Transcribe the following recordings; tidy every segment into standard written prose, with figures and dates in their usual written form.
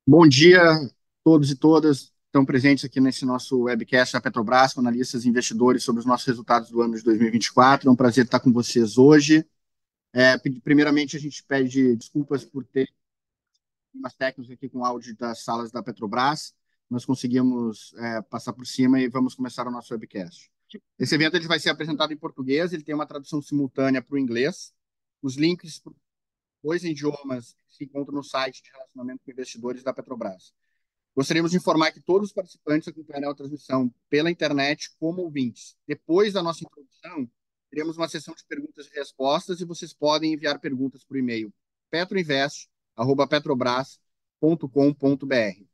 Bom dia a todos e todas que estão presentes aqui nesse nosso webcast da Petrobras, com analistas e investidores sobre os nossos resultados do ano de 2024. É um prazer estar com vocês hoje. Primeiramente, a gente pede desculpas por ter problemas técnicos aqui com o áudio das salas da Petrobras. Nós conseguimos passar por cima e vamos começar o nosso webcast. Esse evento ele vai ser apresentado em português, ele tem uma tradução simultânea para o inglês. Os links para os dois idiomas se encontram no site de relacionamento com investidores da Petrobras. Gostaríamos de informar que todos os participantes acompanharão a transmissão pela internet como ouvintes. Depois da nossa introdução, teremos uma sessão de perguntas e respostas e vocês podem enviar perguntas por e-mail petroinvest@petrobras.com.br.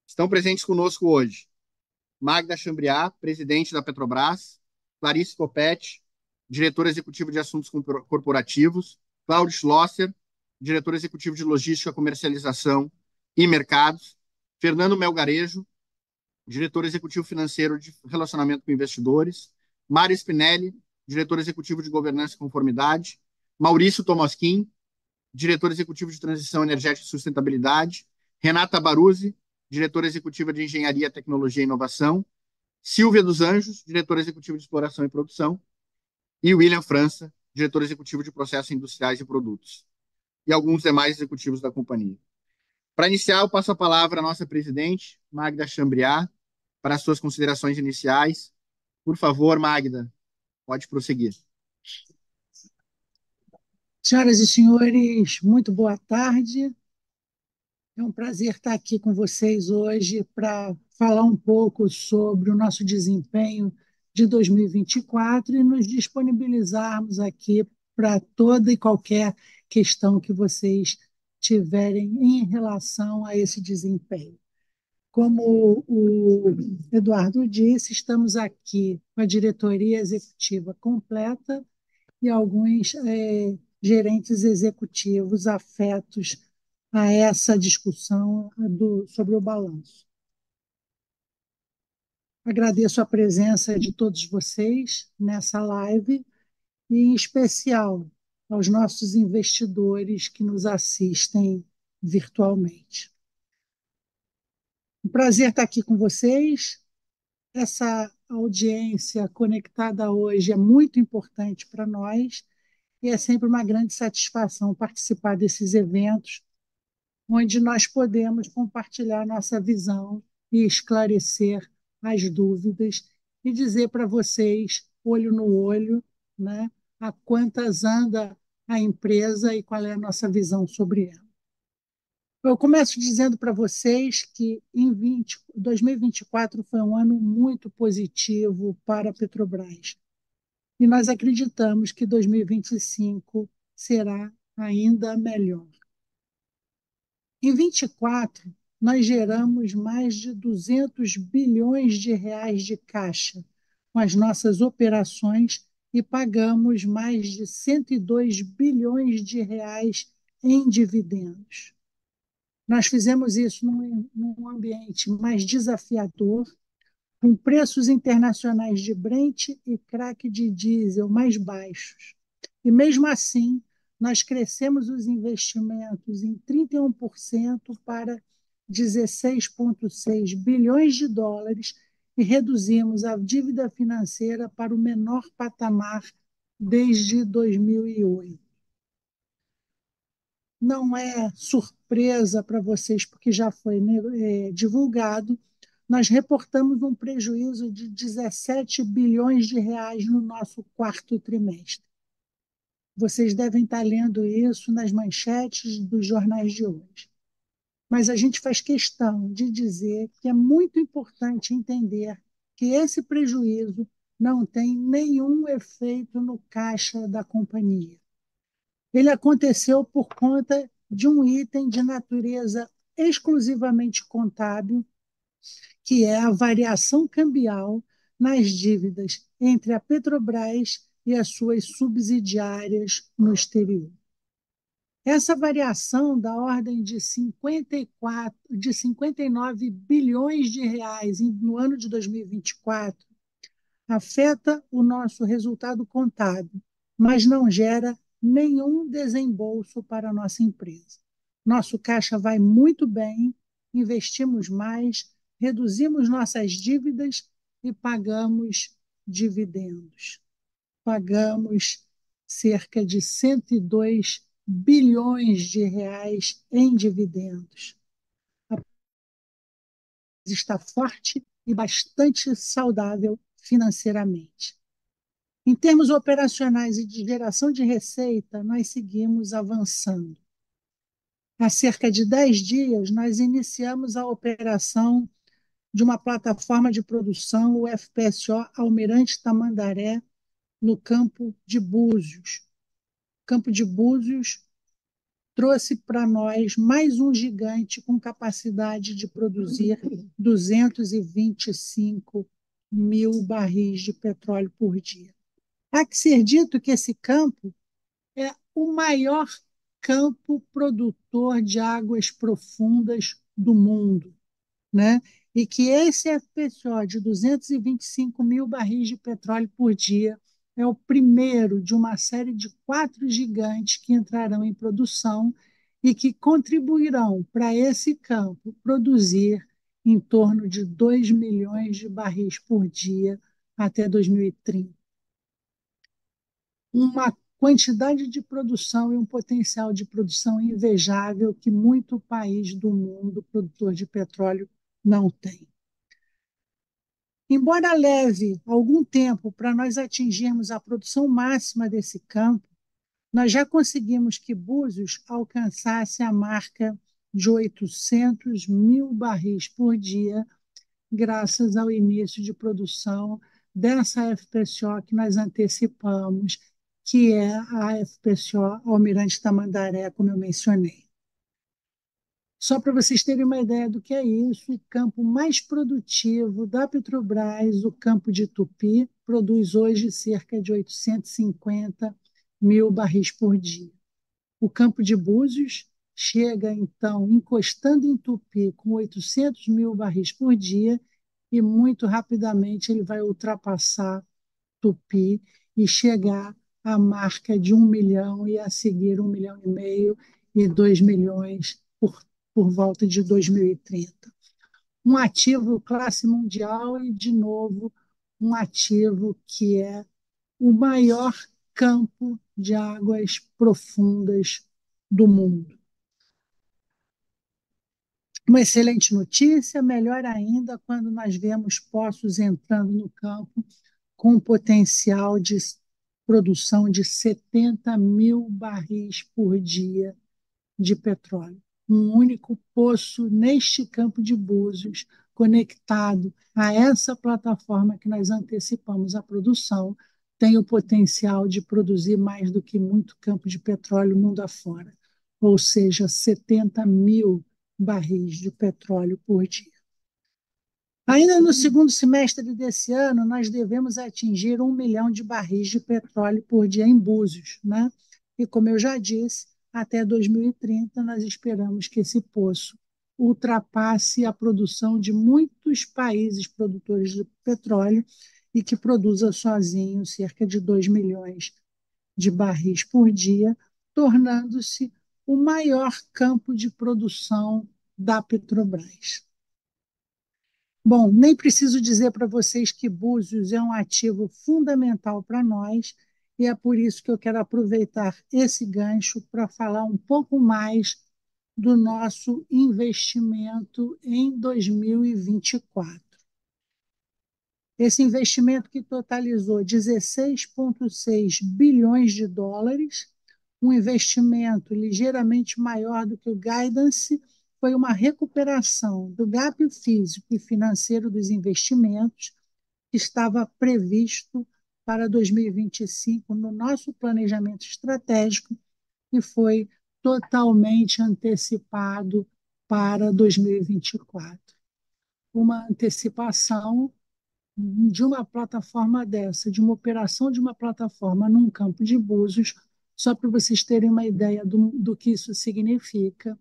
Estão presentes conosco hoje Magda Chambriard, presidente da Petrobras, Clarice Coppetti, diretora executiva de assuntos corporativos, Cláudio Schlosser, diretor executivo de logística, comercialização e mercados, Fernando Melgarejo, diretor executivo financeiro de relacionamento com investidores, Mário Spinelli, diretor executivo de governança e conformidade, Maurício Tomosquim, diretor executivo de transição energética e sustentabilidade, Renata Baruzzi, diretora executiva de engenharia, tecnologia e inovação, Silvia dos Anjos, diretora executiva de exploração e produção, e William França, diretor executivo de processos industriais e produtos, e alguns demais executivos da companhia. Para iniciar, eu passo a palavra à nossa presidente, Magda Chambriard, para as suas considerações iniciais. Por favor, Magda, pode prosseguir. Senhoras e senhores, muito boa tarde. É um prazer estar aqui com vocês hoje para falar um pouco sobre o nosso desempenho de 2024 e nos disponibilizarmos aqui para toda e qualquer questão que vocês tiverem em relação a esse desempenho. Como o Eduardo disse, estamos aqui com a diretoria executiva completa e alguns gerentes executivos afetos a essa discussão sobre o balanço. Agradeço a presença de todos vocês nessa live e, em especial, aos nossos investidores que nos assistem virtualmente. Um prazer estar aqui com vocês. Essa audiência conectada hoje é muito importante para nós e é sempre uma grande satisfação participar desses eventos, onde nós podemos compartilhar nossa visão e esclarecer as dúvidas e dizer para vocês, olho no olho, né, a quantas anda a empresa e qual é a nossa visão sobre ela. Eu começo dizendo para vocês que 2024 foi um ano muito positivo para a Petrobras. E nós acreditamos que 2025 será ainda melhor. Em 24, nós geramos mais de 200 bilhões de reais de caixa com as nossas operações e pagamos mais de 102 bilhões de reais em dividendos. Nós fizemos isso num ambiente mais desafiador, com preços internacionais de Brent e crack de diesel mais baixos. E mesmo assim, nós crescemos os investimentos em 31% para 16,6 bilhões de dólares e reduzimos a dívida financeira para o menor patamar desde 2008. Não é surpresa para vocês, porque já foi divulgado, nós reportamos um prejuízo de 17 bilhões de reais no nosso quarto trimestre. Vocês devem estar lendo isso nas manchetes dos jornais de hoje. Mas a gente faz questão de dizer que é muito importante entender que esse prejuízo não tem nenhum efeito no caixa da companhia. Ele aconteceu por conta de um item de natureza exclusivamente contábil, que é a variação cambial nas dívidas entre a Petrobras e as suas subsidiárias no exterior. Essa variação da ordem de 59 bilhões de reais no ano de 2024 afeta o nosso resultado contábil, mas não gera nenhum desembolso para a nossa empresa. Nosso caixa vai muito bem investimos mais, reduzimos nossas dívidas e pagamos dividendos. Pagamos cerca de 102 bilhões de reais em dividendos. A empresa está forte e bastante saudável financeiramente. Em termos operacionais e de geração de receita, nós seguimos avançando. Há cerca de 10 dias, nós iniciamos a operação de uma plataforma de produção, o FPSO Almirante Tamandaré, no Campo de Búzios. O Campo de Búzios trouxe para nós mais um gigante com capacidade de produzir 225 mil barris de petróleo por dia. Há que ser dito que esse campo é o maior campo produtor de águas profundas do mundo, né? E que esse FPSO de 225 mil barris de petróleo por dia é o primeiro de uma série de 4 gigantes que entrarão em produção e que contribuirão para esse campo produzir em torno de 2 milhões de barris por dia até 2030. Uma quantidade de produção e um potencial de produção invejável que muito país do mundo produtor de petróleo não tem. Embora leve algum tempo para nós atingirmos a produção máxima desse campo, nós já conseguimos que Búzios alcançasse a marca de 800 mil barris por dia, graças ao início de produção dessa FPSO que nós antecipamos, que é a FPSO Almirante Tamandaré, como eu mencionei. Só para vocês terem uma ideia do que é isso, o campo mais produtivo da Petrobras, o campo de Tupi, produz hoje cerca de 850 mil barris por dia. O campo de Búzios chega, então, encostando em Tupi com 800 mil barris por dia e muito rapidamente ele vai ultrapassar Tupi e chegar à marca de 1 milhão e a seguir 1,5 milhão e 2 milhões por volta de 2030. Um ativo classe mundial e, de novo, um ativo que é o maior campo de águas profundas do mundo. Uma excelente notícia, melhor ainda quando nós vemos poços entrando no campo com potencial de produção de 70 mil barris por dia de petróleo. Um único poço neste campo de Búzios, conectado a essa plataforma que nós antecipamos a produção, tem o potencial de produzir mais do que muito campo de petróleo mundo afora, ou seja, 70 mil barris de petróleo por dia. Ainda no segundo semestre desse ano, nós devemos atingir 1 milhão de barris de petróleo por dia em Búzios, né? E, como eu já disse, até 2030, nós esperamos que esse poço ultrapasse a produção de muitos países produtores de petróleo e que produza sozinho cerca de 2 milhões de barris por dia, tornando-se o maior campo de produção da Petrobras. Bom, nem preciso dizer para vocês que Búzios é um ativo fundamental para nós e é por isso que eu quero aproveitar esse gancho para falar um pouco mais do nosso investimento em 2024. Esse investimento que totalizou 16,6 bilhões de dólares, um investimento ligeiramente maior do que o guidance, foi uma recuperação do gap físico e financeiro dos investimentos que estava previsto para 2025 no nosso planejamento estratégico e foi totalmente antecipado para 2024. Uma antecipação de uma plataforma dessa, de uma operação de uma plataforma num campo de Búzios, só para vocês terem uma ideia do que isso significa.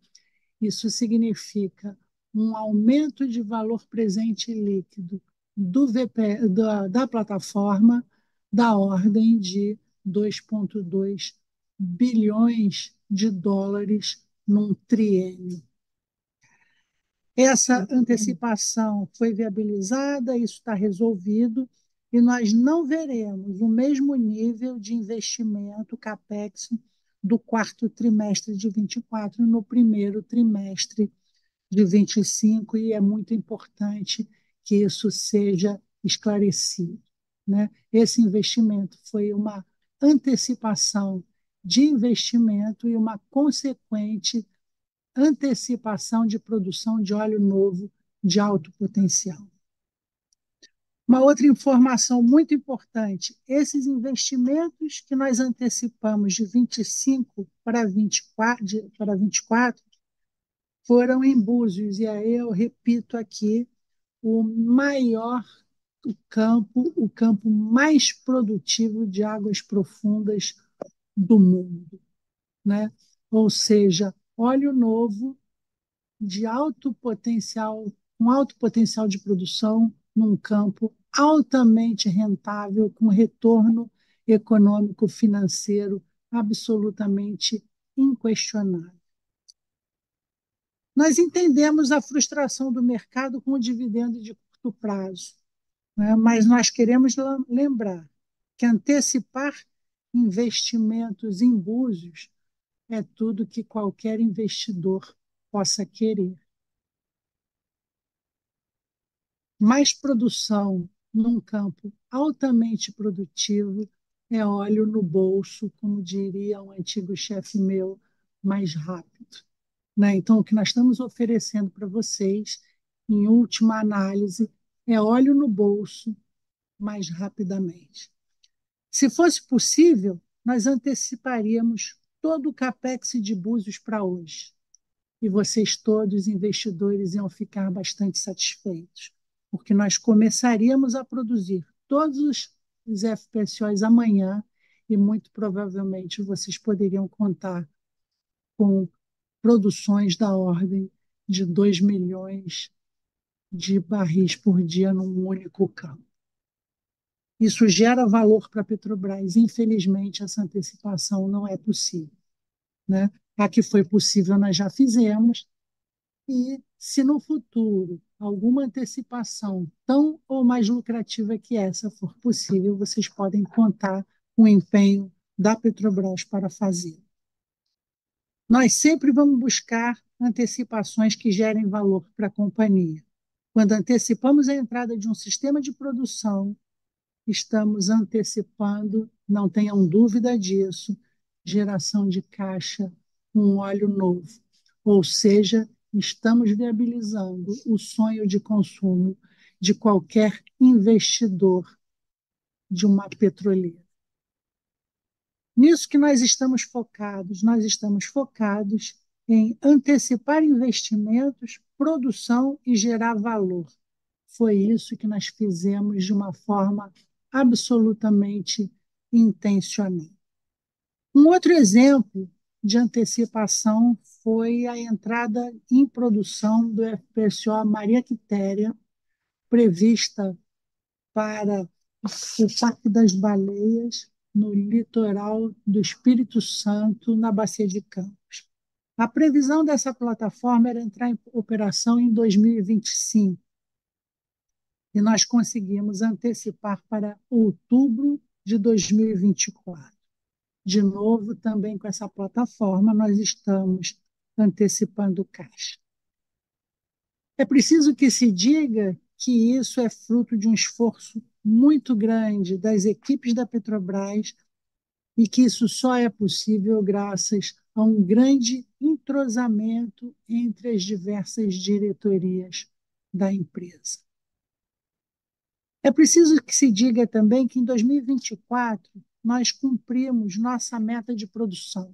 Isso significa um aumento de valor presente líquido da plataforma da ordem de 2,2 bilhões de dólares num triênio. Essa antecipação foi viabilizada, isso está resolvido, e nós não veremos o mesmo nível de investimento CAPEX do quarto trimestre de 24 no primeiro trimestre de 25, e é muito importante que isso seja esclarecido, né? Esse investimento foi uma antecipação de investimento e uma consequente antecipação de produção de óleo novo de alto potencial. Uma outra informação muito importante: esses investimentos que nós antecipamos de 25 para 24 foram em Búzios, e aí eu repito aqui, o campo mais produtivo de águas profundas do mundo, né? Ou seja, óleo novo de alto potencial, com alto potencial de produção num campo altamente rentável, com retorno econômico financeiro absolutamente inquestionável. Nós entendemos a frustração do mercado com o dividendo de curto prazo, né? Mas nós queremos lembrar que antecipar investimentos em Búzios é tudo que qualquer investidor possa querer. Mais produção num campo altamente produtivo é óleo no bolso, como diria um antigo chefe meu, mais rápido, né? Então, o que nós estamos oferecendo para vocês, em última análise, é óleo no bolso mais rapidamente. Se fosse possível, nós anteciparíamos todo o CAPEX de Búzios para hoje. E vocês todos, investidores, iam ficar bastante satisfeitos, porque nós começaríamos a produzir todos os FPSOs amanhã e, muito provavelmente, vocês poderiam contar com produções da ordem de 2 milhões de barris por dia num único campo. Isso gera valor para a Petrobras. Infelizmente, essa antecipação não é possível, né? A que foi possível nós já fizemos, e se no futuro alguma antecipação tão ou mais lucrativa que essa for possível, vocês podem contar com o empenho da Petrobras para fazer. Nós sempre vamos buscar antecipações que gerem valor para a companhia. Quando antecipamos a entrada de um sistema de produção, estamos antecipando, não tenham dúvida disso, geração de caixa, um óleo novo. Ou seja, estamos viabilizando o sonho de consumo de qualquer investidor de uma petroleira. Nisso que nós estamos focados em antecipar investimentos, produção e gerar valor. Foi isso que nós fizemos de uma forma absolutamente intencional. Um outro exemplo de antecipação foi a entrada em produção do FPSO Maria Quitéria, prevista para o Parque das Baleias, no litoral do Espírito Santo, na Bacia de Campos. A previsão dessa plataforma era entrar em operação em 2025, e nós conseguimos antecipar para outubro de 2024. De novo, também com essa plataforma, nós estamos antecipando caixa. É preciso que se diga que isso é fruto de um esforço muito grande das equipes da Petrobras e que isso só é possível graças a um grande entrosamento entre as diversas diretorias da empresa. É preciso que se diga também que em 2024 nós cumprimos nossa meta de produção,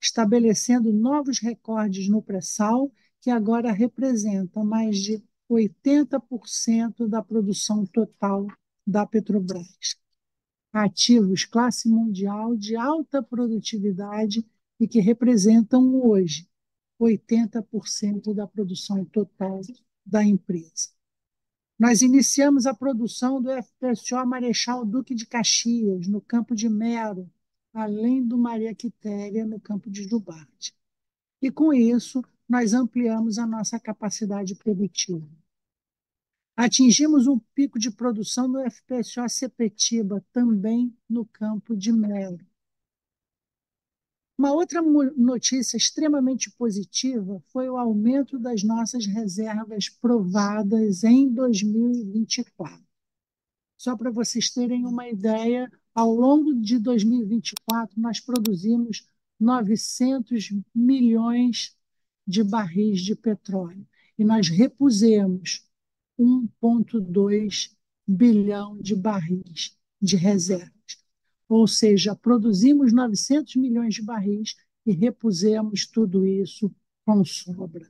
estabelecendo novos recordes no pré-sal, que agora representa mais de 80% da produção total da Petrobras. Ativos classe mundial de alta produtividade e que representam hoje 80% da produção total da empresa. Nós iniciamos a produção do FPSO Marechal Duque de Caxias, no Campo de Mero, além do Maria Quitéria, no Campo de Jubarte. E, com isso, nós ampliamos a nossa capacidade produtiva. Atingimos um pico de produção no FPSO Sepetiba, também no Campo de Melo. Uma outra notícia extremamente positiva foi o aumento das nossas reservas provadas em 2024. Só para vocês terem uma ideia, ao longo de 2024, nós produzimos 900 milhões de barris de petróleo e nós repusemos 1,2 bilhão de barris de reservas. Ou seja, produzimos 900 milhões de barris e repusemos tudo isso com sobra,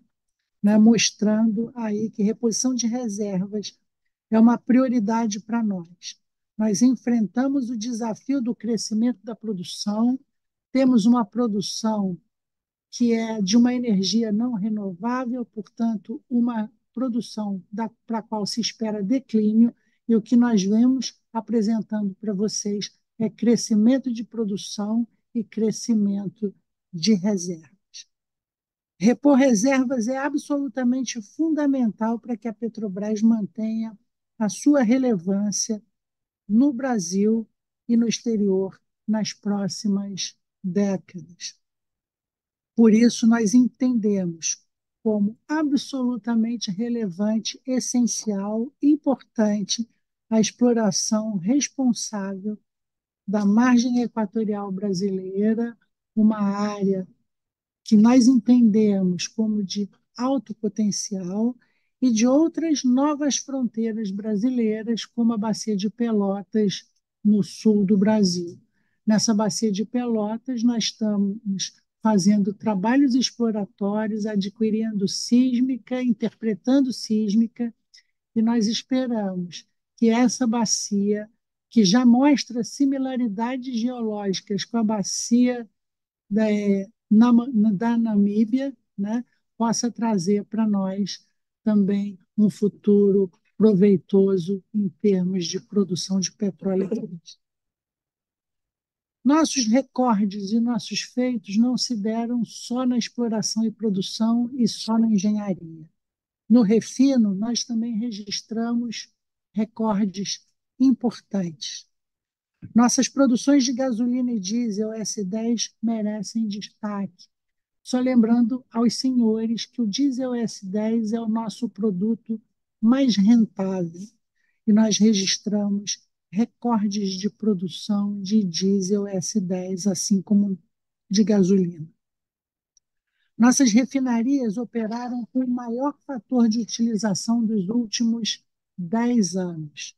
né? Mostrando aí que reposição de reservas é uma prioridade para nós. Nós enfrentamos o desafio do crescimento da produção, temos uma produção que é de uma energia não renovável, portanto, uma produção para a qual se espera declínio, e o que nós vemos apresentando para vocês é crescimento de produção e crescimento de reservas. Repor reservas é absolutamente fundamental para que a Petrobras mantenha a sua relevância no Brasil e no exterior nas próximas décadas. Por isso, nós entendemos como absolutamente relevante, essencial, importante a exploração responsável da margem equatorial brasileira, uma área que nós entendemos como de alto potencial, e de outras novas fronteiras brasileiras, como a Bacia de Pelotas, no sul do Brasil. Nessa Bacia de Pelotas, nós estamos fazendo trabalhos exploratórios, adquirindo sísmica, interpretando sísmica, e nós esperamos que essa bacia, que já mostra similaridades geológicas com a bacia da Namíbia, né, possa trazer para nós também um futuro proveitoso em termos de produção de petróleo. Nossos recordes e nossos feitos não se deram só na exploração e produção e só na engenharia. No refino, nós também registramos recordes importantes. Nossas produções de gasolina e diesel S10 merecem destaque. Só lembrando aos senhores que o diesel S10 é o nosso produto mais rentável e nós registramos recordes de produção de diesel S10, assim como de gasolina. Nossas refinarias operaram com o maior fator de utilização dos últimos 10 anos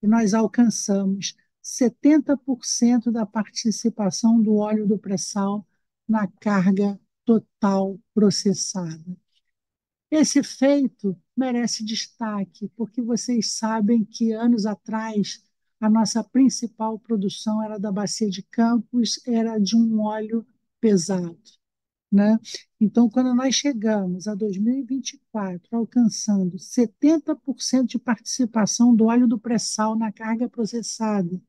e nós alcançamos 70% da participação do óleo do pré-sal na carga total processada. Esse feito merece destaque, porque vocês sabem que anos atrás a nossa principal produção era da Bacia de Campos, era de um óleo pesado, né? Então, quando nós chegamos a 2024, alcançando 70% de participação do óleo do pré-sal na carga processada,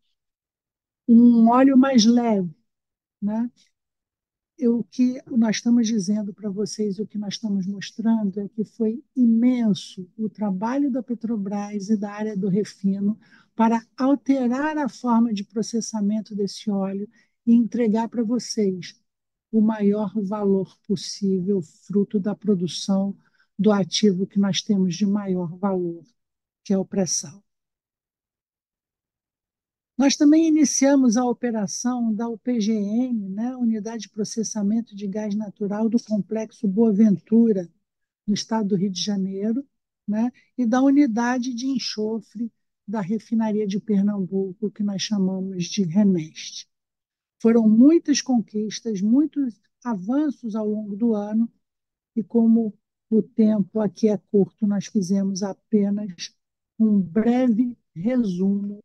um óleo mais leve, né? O que nós estamos dizendo para vocês, o que nós estamos mostrando é que foi imenso o trabalho da Petrobras e da área do refino para alterar a forma de processamento desse óleo e entregar para vocês o maior valor possível, fruto da produção do ativo que nós temos de maior valor, que é o pré-sal. Nós também iniciamos a operação da UPGN, né, Unidade de Processamento de Gás Natural do Complexo Boaventura, no estado do Rio de Janeiro, né, e da Unidade de Enxofre da Refinaria de Pernambuco, que nós chamamos de RENEST. Foram muitas conquistas, muitos avanços ao longo do ano, e como o tempo aqui é curto, nós fizemos apenas um breve resumo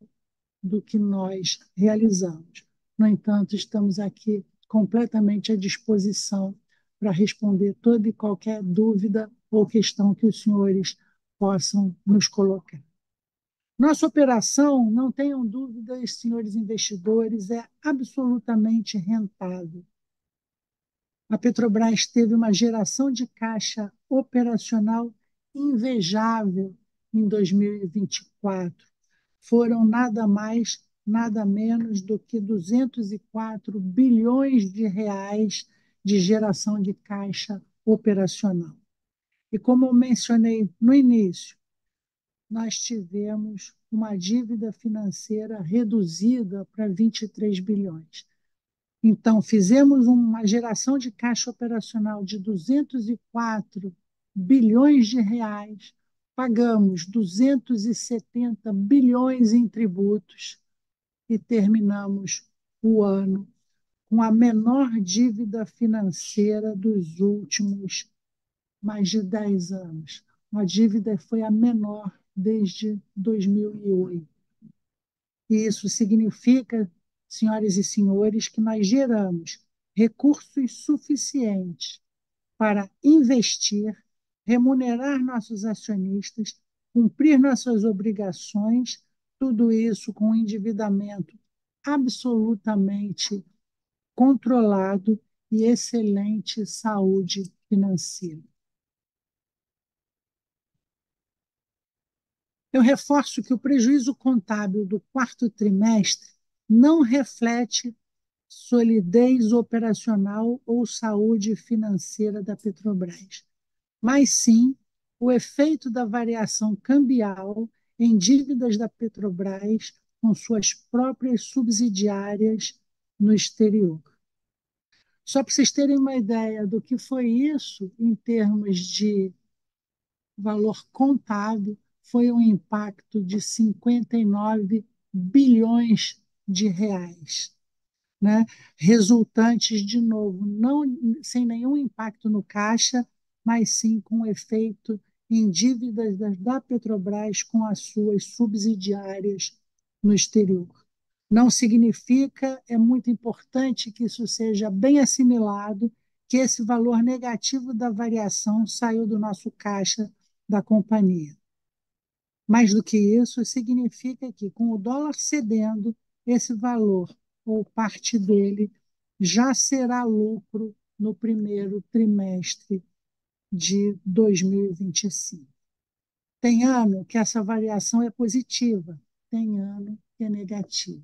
do que nós realizamos. No entanto, estamos aqui completamente à disposição para responder toda e qualquer dúvida ou questão que os senhores possam nos colocar. Nossa operação, não tenham dúvidas, senhores investidores, é absolutamente rentável. A Petrobras teve uma geração de caixa operacional invejável em 2024. Foram nada mais, nada menos do que 204 bilhões de reais de geração de caixa operacional. E como eu mencionei no início, nós tivemos uma dívida financeira reduzida para 23 bilhões. Então, fizemos uma geração de caixa operacional de 204 bilhões de reais, pagamos 270 bilhões em tributos e terminamos o ano com a menor dívida financeira dos últimos mais de 10 anos. A dívida foi a menor desde 2008. E isso significa, senhoras e senhores, que nós geramos recursos suficientes para investir, remunerar nossos acionistas, cumprir nossas obrigações, tudo isso com um endividamento absolutamente controlado e excelente saúde financeira. Eu reforço que o prejuízo contábil do quarto trimestre não reflete solidez operacional ou saúde financeira da Petrobras, mas sim o efeito da variação cambial em dívidas da Petrobras com suas próprias subsidiárias no exterior. Só para vocês terem uma ideia do que foi isso em termos de valor contábil, foi um impacto de 59 bilhões de reais, né? Resultantes, de novo, não sem nenhum impacto no caixa, mas sim com efeito em dívidas da Petrobras com as suas subsidiárias no exterior. Não significa, é muito importante que isso seja bem assimilado, que esse valor negativo da variação saiu do nosso caixa da companhia. Mais do que isso, significa que, com o dólar cedendo, esse valor, ou parte dele, já será lucro no primeiro trimestre de 2025. Tem ano que essa variação é positiva, tem ano que é negativa.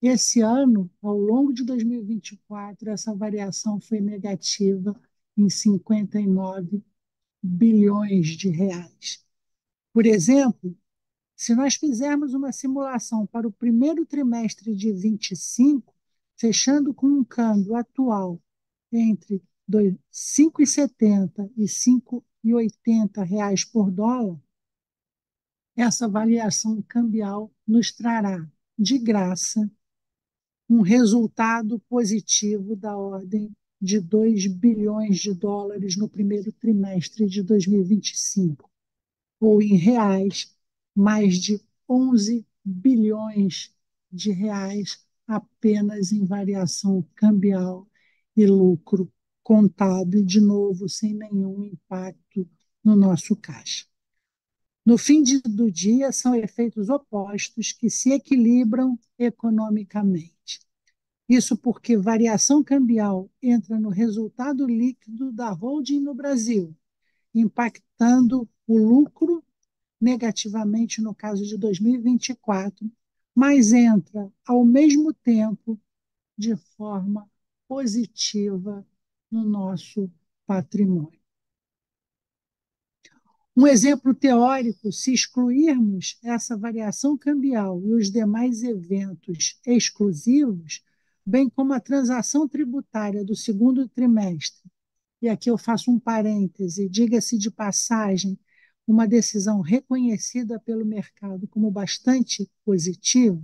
Esse ano, ao longo de 2024, essa variação foi negativa em 59 bilhões de reais. Por exemplo, se nós fizermos uma simulação para o primeiro trimestre de 25, fechando com um câmbio atual entre 5,70 e 5,80 reais por dólar, essa variação cambial nos trará, de graça, um resultado positivo da ordem de 2 bilhões de dólares no primeiro trimestre de 2025, ou em reais, mais de 11 bilhões de reais apenas em variação cambial e lucro contábil, de novo, sem nenhum impacto no nosso caixa. No fim do dia, são efeitos opostos que se equilibram economicamente. Isso porque variação cambial entra no resultado líquido da holding no Brasil, impactando o lucro negativamente no caso de 2024, mas entra ao mesmo tempo de forma positiva no nosso patrimônio. Um exemplo teórico, se excluirmos essa variação cambial e os demais eventos exclusivos, bem como a transação tributária do segundo trimestre, e aqui eu faço um parêntese, diga-se de passagem, uma decisão reconhecida pelo mercado como bastante positiva,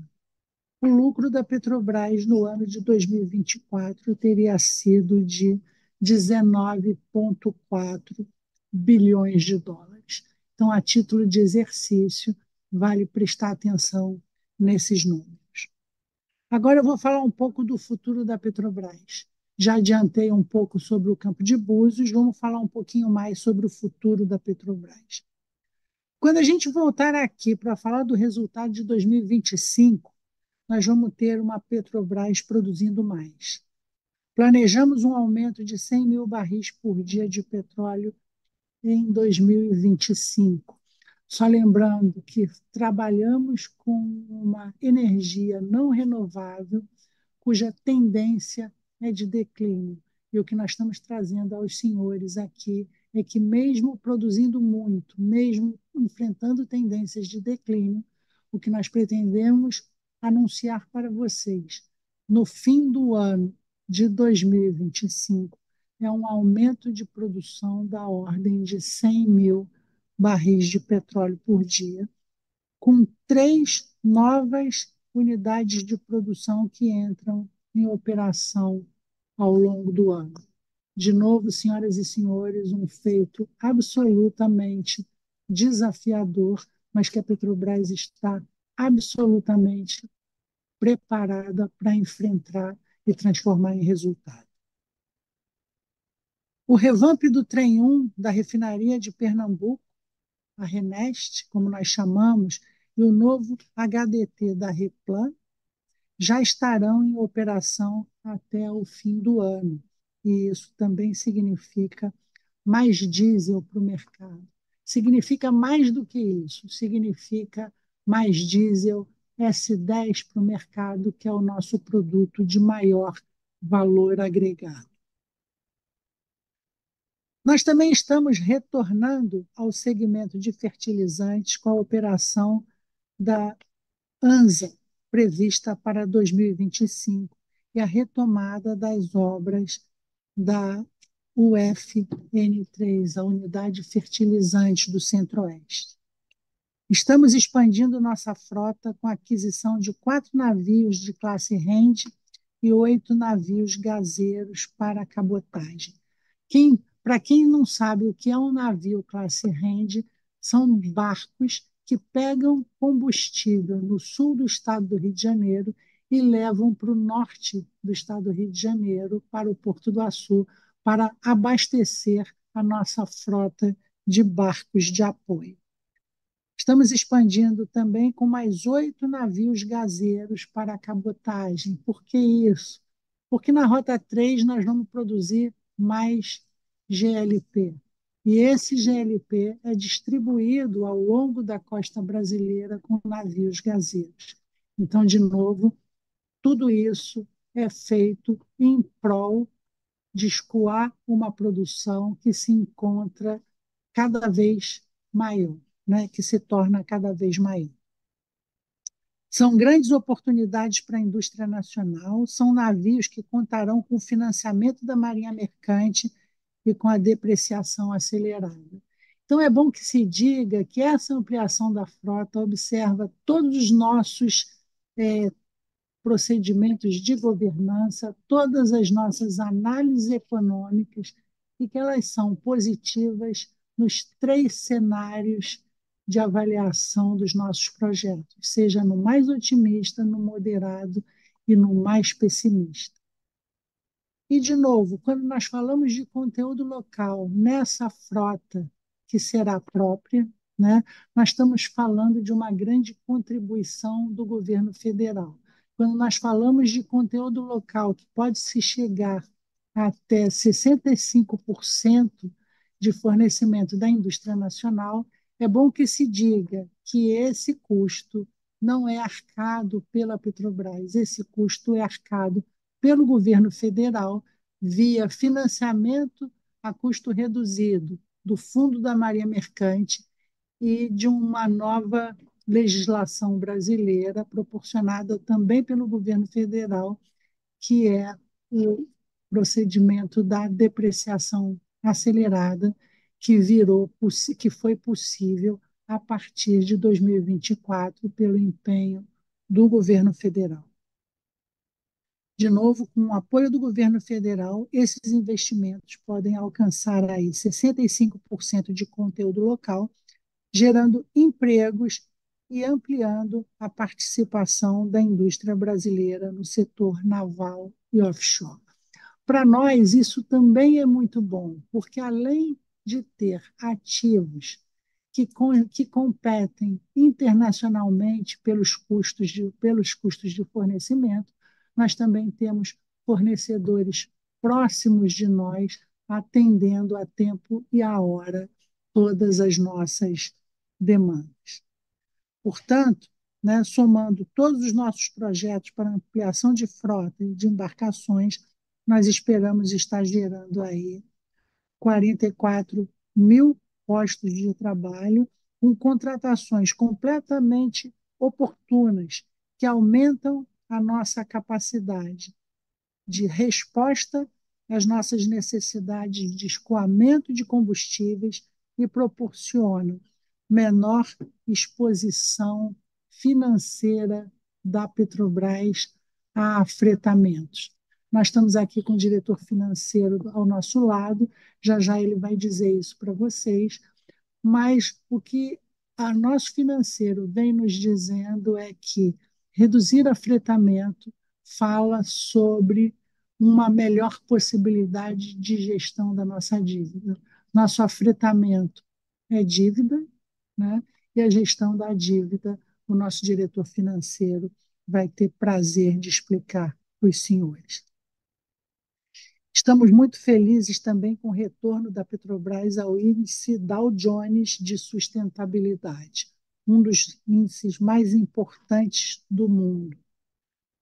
o lucro da Petrobras no ano de 2024 teria sido de 19,4 bilhões de dólares. Então, a título de exercício, vale prestar atenção nesses números. Agora eu vou falar um pouco do futuro da Petrobras. Já adiantei um pouco sobre o Campo de Búzios, vamos falar um pouquinho mais sobre o futuro da Petrobras. Quando a gente voltar aqui para falar do resultado de 2025, nós vamos ter uma Petrobras produzindo mais. Planejamos um aumento de 100 mil barris por dia de petróleo em 2025. Só lembrando que trabalhamos com uma energia não renovável, cuja tendência é de declínio. E o que nós estamos trazendo aos senhores aqui é que, mesmo produzindo muito, mesmo enfrentando tendências de declínio, o que nós pretendemos anunciar para vocês no fim do ano de 2025 é um aumento de produção da ordem de 100 mil barris de petróleo por dia, com 3 novas unidades de produção que entram em operação ao longo do ano. De novo, senhoras e senhores, um feito absolutamente desafiador, mas que a Petrobras está absolutamente preparada para enfrentar e transformar em resultado. O revamp do Trem 1 da refinaria de Pernambuco, a RENEST, como nós chamamos, e o novo HDT da Replan já estarão em operação até o fim do ano. E isso também significa mais diesel para o mercado. Significa mais do que isso, significa mais diesel S10 para o mercado, que é o nosso produto de maior valor agregado. Nós também estamos retornando ao segmento de fertilizantes com a operação da ANSA, prevista para 2025, e a retomada das obras da UFN3, a Unidade Fertilizante do Centro-Oeste. Estamos expandindo nossa frota com a aquisição de 4 navios de classe Rende e 8 navios gazeiros para cabotagem. Para quem não sabe o que é um navio classe Rende, são barcos que pegam combustível no sul do estado do Rio de Janeiro e levam para o norte do estado do Rio de Janeiro, para o Porto do Açu, para abastecer a nossa frota de barcos de apoio. Estamos expandindo também com mais 8 navios gazeiros para a cabotagem. Por que isso? Porque na Rota 3 nós vamos produzir mais GLP. E esse GLP é distribuído ao longo da costa brasileira com navios gazeiros. Então, de novo, tudo isso é feito em prol de escoar uma produção que se encontra cada vez maior, né? Que se torna cada vez maior. São grandes oportunidades para a indústria nacional, são navios que contarão com o financiamento da Marinha Mercante e com a depreciação acelerada. Então, é bom que se diga que essa ampliação da frota observa todos os nossos procedimentos de governança, todas as nossas análises econômicas, e que elas são positivas nos 3 cenários de avaliação dos nossos projetos, seja no mais otimista, no moderado e no mais pessimista. E, de novo, quando nós falamos de conteúdo local nessa frota que será própria, né, nós estamos falando de uma grande contribuição do governo federal. Quando nós falamos de conteúdo local, que pode se chegar até 65% de fornecimento da indústria nacional, é bom que se diga que esse custo não é arcado pela Petrobras, esse custo é arcado pelo governo federal via financiamento a custo reduzido do Fundo da Marinha Mercante e de uma nova legislação brasileira proporcionada também pelo governo federal, que é o procedimento da depreciação acelerada, que foi possível a partir de 2024 pelo empenho do governo federal. De novo, com o apoio do governo federal, esses investimentos podem alcançar aí 65% de conteúdo local, gerando empregos e ampliando a participação da indústria brasileira no setor naval e offshore. Para nós, isso também é muito bom, porque além de ter ativos que competem internacionalmente pelos custos de fornecimento, nós também temos fornecedores próximos de nós, atendendo a tempo e a hora todas as nossas demandas. Portanto, né, somando todos os nossos projetos para ampliação de frota e de embarcações, nós esperamos estar gerando aí 44 mil postos de trabalho, com contratações completamente oportunas, que aumentam a nossa capacidade de resposta às nossas necessidades de escoamento de combustíveis e proporcionam menor exposição financeira da Petrobras a afretamentos. Nós estamos aqui com o diretor financeiro ao nosso lado, já já ele vai dizer isso para vocês, mas o que a nosso financeiro vem nos dizendo é que reduzir afretamento fala sobre uma melhor possibilidade de gestão da nossa dívida. Nosso afretamento é dívida, né? E a gestão da dívida, o nosso diretor financeiro vai ter prazer de explicar para os senhores. Estamos muito felizes também com o retorno da Petrobras ao índice Dow Jones de sustentabilidade, um dos índices mais importantes do mundo.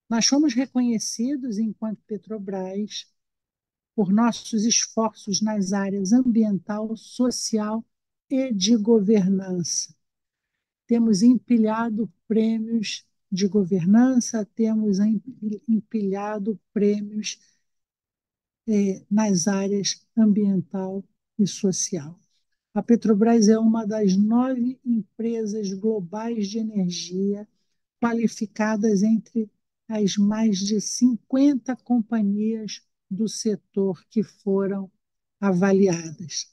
Nós fomos reconhecidos, enquanto Petrobras, por nossos esforços nas áreas ambiental, social e de governança. Temos empilhado prêmios de governança, temos empilhado prêmios nas áreas ambiental e social. A Petrobras é uma das 9 empresas globais de energia qualificadas entre as mais de 50 companhias do setor que foram avaliadas.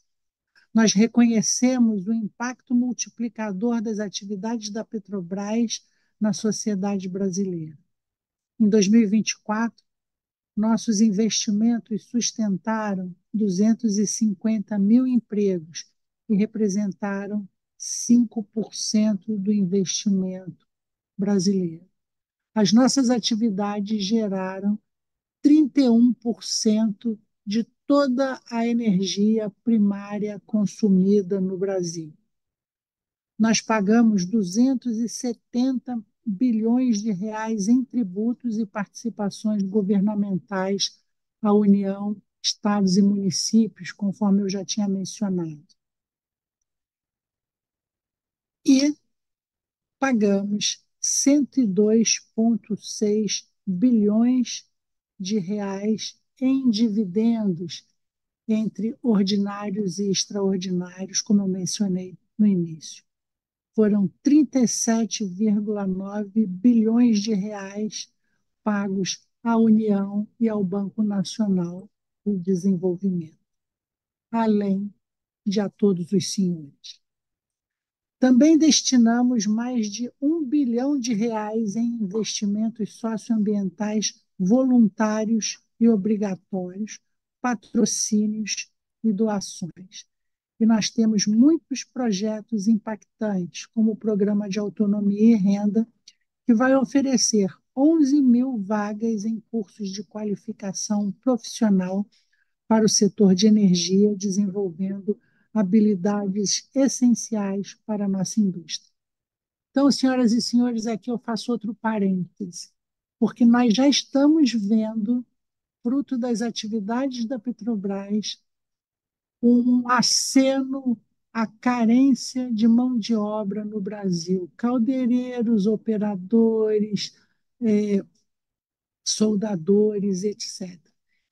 Nós reconhecemos o impacto multiplicador das atividades da Petrobras na sociedade brasileira. Em 2024, nossos investimentos sustentaram 250 mil empregos e representaram 5% do investimento brasileiro. As nossas atividades geraram 31% de toda a energia primária consumida no Brasil. Nós pagamos 270 bilhões de reais em tributos e participações governamentais à União, estados e municípios, conforme eu já tinha mencionado. E pagamos 102,6 bilhões de reais em dividendos entre ordinários e extraordinários, como eu mencionei no início. Foram 37,9 bilhões de reais pagos à União e ao Banco Nacional de Desenvolvimento, além de a todos os senhores. Também destinamos mais de 1 bilhão de reais em investimentos socioambientais voluntários e obrigatórios, patrocínios e doações. E nós temos muitos projetos impactantes, como o Programa de Autonomia e Renda, que vai oferecer 11 mil vagas em cursos de qualificação profissional para o setor de energia, desenvolvendo habilidades essenciais para a nossa indústria. Então, senhoras e senhores, aqui eu faço outro parêntese, porque nós já estamos vendo, fruto das atividades da Petrobras, um aceno à carência de mão de obra no Brasil. Caldeireiros, operadores, soldadores, etc.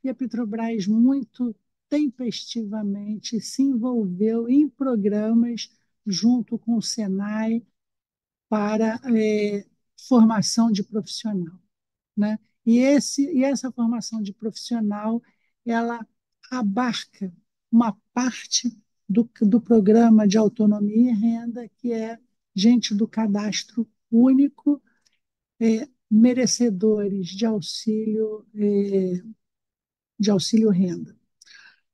E a Petrobras, muito tempestivamente, se envolveu em programas junto com o Senai para formação de profissional, né? E essa formação de profissional, ela abarca uma parte do programa de autonomia e renda, que é gente do cadastro único, merecedores de auxílio renda.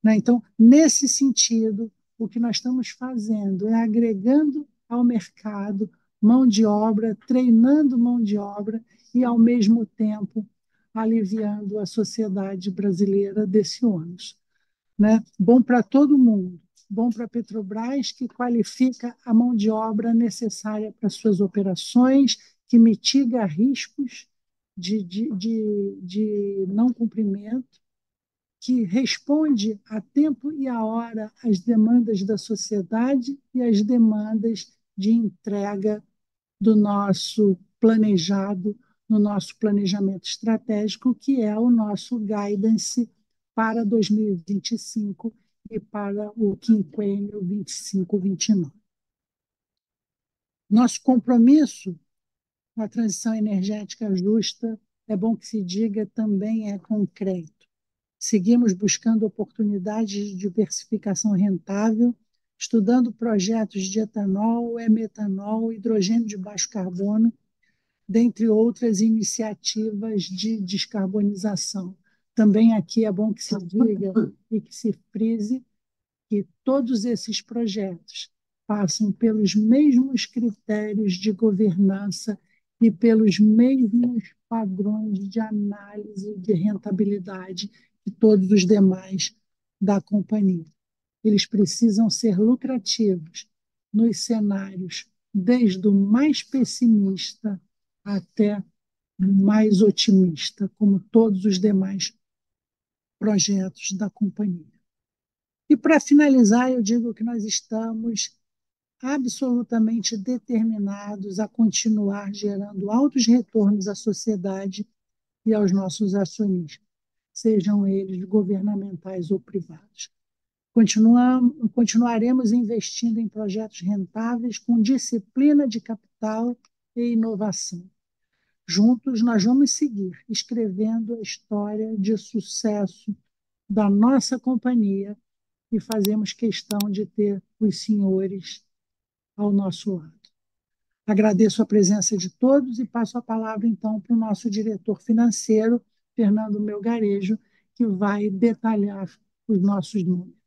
Né? Então, nesse sentido, o que nós estamos fazendo é agregando ao mercado mão de obra, treinando mão de obra e, ao mesmo tempo, aliviando a sociedade brasileira desse ônus, né? Bom para todo mundo, bom para a Petrobras, que qualifica a mão de obra necessária para suas operações, que mitiga riscos de não cumprimento, que responde a tempo e a hora às demandas da sociedade e às demandas de entrega do nosso planejado, no nosso planejamento estratégico, que é o nosso guidance para 2025 e para o quinquênio 25-29. Nosso compromisso com a transição energética justa, é bom que se diga, também é concreto. Seguimos buscando oportunidades de diversificação rentável, estudando projetos de etanol, metanol, hidrogênio de baixo carbono, dentre outras iniciativas de descarbonização. Também aqui é bom que se diga e que se frise que todos esses projetos passam pelos mesmos critérios de governança e pelos mesmos padrões de análise de rentabilidade que todos os demais da companhia. Eles precisam ser lucrativos nos cenários, desde o mais pessimista até o mais otimista, como todos os demais projetos da companhia. E, para finalizar, eu digo que nós estamos absolutamente determinados a continuar gerando altos retornos à sociedade e aos nossos acionistas, sejam eles governamentais ou privados. Continuaremos investindo em projetos rentáveis com disciplina de capital e inovação. Juntos, nós vamos seguir escrevendo a história de sucesso da nossa companhia e fazemos questão de ter os senhores ao nosso lado. Agradeço a presença de todos e passo a palavra, então, para o nosso diretor financeiro, Fernando Melgarejo, que vai detalhar os nossos números.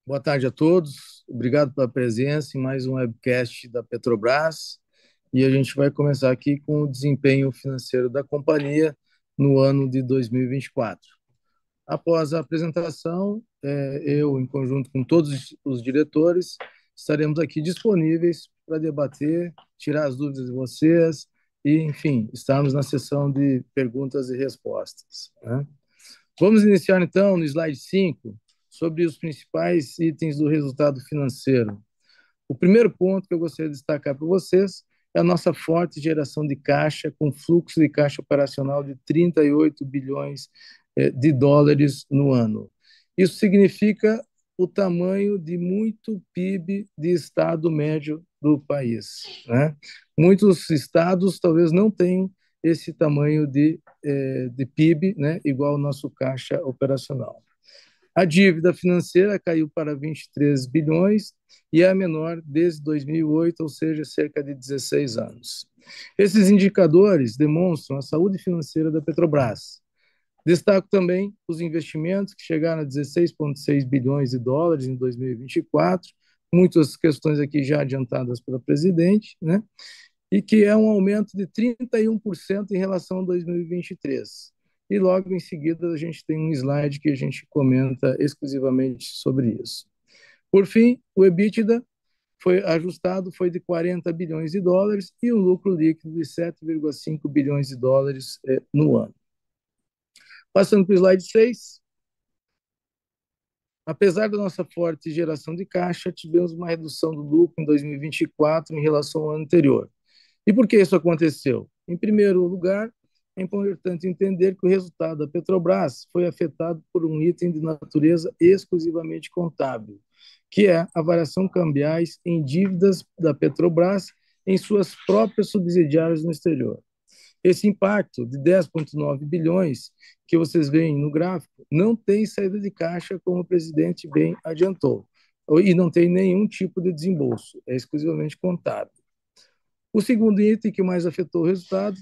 Boa tarde a todos. Obrigado pela presença em mais um webcast da Petrobras. E a gente vai começar aqui com o desempenho financeiro da companhia no ano de 2024. Após a apresentação, eu, em conjunto com todos os diretores, estaremos aqui disponíveis para debater, tirar as dúvidas de vocês e, enfim, estarmos na sessão de perguntas e respostas, né? Vamos iniciar, então, no slide 5, sobre os principais itens do resultado financeiro. O primeiro ponto que eu gostaria de destacar para vocês é a nossa forte geração de caixa, com fluxo de caixa operacional de 38 bilhões de dólares no ano. Isso significa o tamanho de muito PIB de estado médio do país, né? Muitos estados talvez não tenham esse tamanho de PIB, né, igual ao nosso caixa operacional. A dívida financeira caiu para 23 bilhões e é a menor desde 2008, ou seja, cerca de 16 anos. Esses indicadores demonstram a saúde financeira da Petrobras. Destaco também os investimentos, que chegaram a 16,6 bilhões de dólares em 2024, muitas questões aqui já adiantadas pela presidente, né? E que é um aumento de 31% em relação a 2023. E logo em seguida a gente tem um slide que a gente comenta exclusivamente sobre isso. Por fim, o EBITDA foi ajustado, foi de 40 bilhões de dólares e um lucro líquido de 7,5 bilhões de dólares no ano. Passando para o slide 6. Apesar da nossa forte geração de caixa, tivemos uma redução do lucro em 2024 em relação ao ano anterior. E por que isso aconteceu? Em primeiro lugar, é importante entender que o resultado da Petrobras foi afetado por um item de natureza exclusivamente contábil, que é a variação cambiais em dívidas da Petrobras em suas próprias subsidiárias no exterior. Esse impacto de 10,9 bilhões que vocês veem no gráfico não tem saída de caixa, como o presidente bem adiantou, e não tem nenhum tipo de desembolso, é exclusivamente contábil. O segundo item que mais afetou o resultado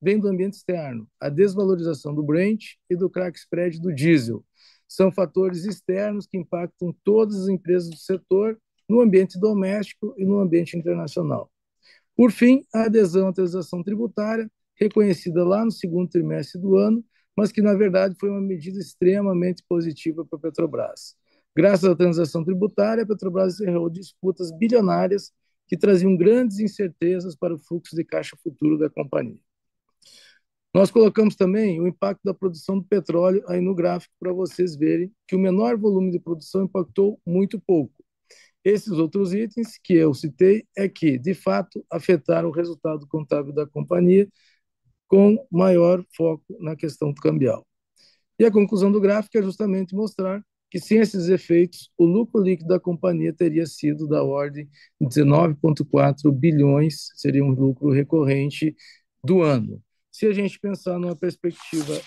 vem do ambiente externo, a desvalorização do Brent e do crack spread do diesel, São fatores externos que impactam todas as empresas do setor no ambiente doméstico e no ambiente internacional. Por fim, a adesão à transação tributária, reconhecida lá no segundo trimestre do ano, mas que, na verdade, foi uma medida extremamente positiva para a Petrobras. Graças à transação tributária, a Petrobras encerrou disputas bilionárias que traziam grandes incertezas para o fluxo de caixa futuro da companhia. Nós colocamos também o impacto da produção do petróleo aí no gráfico para vocês verem que o menor volume de produção impactou muito pouco. Esses outros itens que eu citei é que, de fato, afetaram o resultado contábil da companhia com maior foco na questão cambial. E a conclusão do gráfico é justamente mostrar que, sem esses efeitos, o lucro líquido da companhia teria sido da ordem de 19,4 bilhões, seria um lucro recorrente do ano. Se a gente pensar numa perspectiva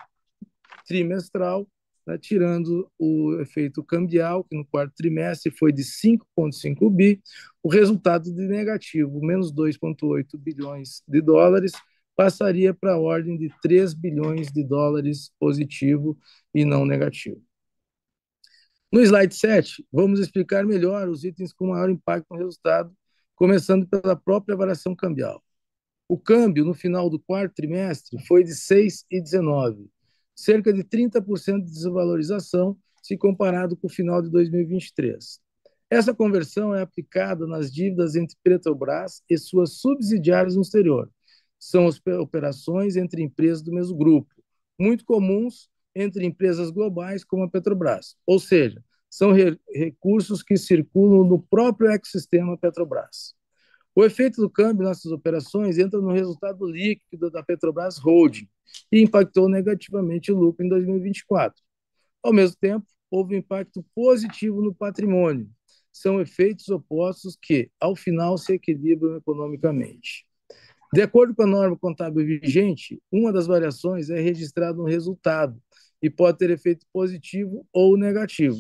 trimestral, né, tirando o efeito cambial, que no quarto trimestre foi de 5,5 bi, o resultado de negativo, menos 2,8 bilhões de dólares, passaria para a ordem de 3 bilhões de dólares positivo e não negativo. No slide 7, vamos explicar melhor os itens com maior impacto no resultado, começando pela própria variação cambial. O câmbio no final do quarto trimestre foi de 6,19, cerca de 30% de desvalorização se comparado com o final de 2023. Essa conversão é aplicada nas dívidas entre Petrobras e suas subsidiárias no exterior. São as operações entre empresas do mesmo grupo, muito comuns entre empresas globais como a Petrobras, ou seja, são recursos que circulam no próprio ecossistema Petrobras. O efeito do câmbio nessas operações entra no resultado líquido da Petrobras Holding e impactou negativamente o lucro em 2024. Ao mesmo tempo, houve um impacto positivo no patrimônio. São efeitos opostos que, ao final, se equilibram economicamente. De acordo com a norma contábil vigente, uma das variações é registrada no resultado e pode ter efeito positivo ou negativo.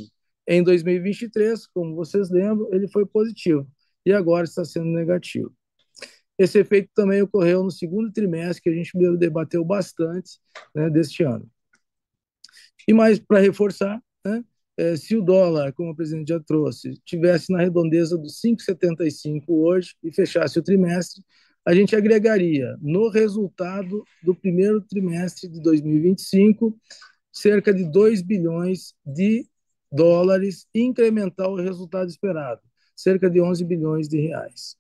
Em 2023, como vocês lembram, ele foi positivo e agora está sendo negativo. Esse efeito também ocorreu no segundo trimestre, que a gente debateu bastante, né, deste ano. E mais para reforçar, né, se o dólar, como o presidente já trouxe, tivesse na redondeza dos 5,75 hoje e fechasse o trimestre, a gente agregaria no resultado do primeiro trimestre de 2025 cerca de 2 bilhões de dólares, incrementar o resultado esperado, cerca de 11 bilhões de reais.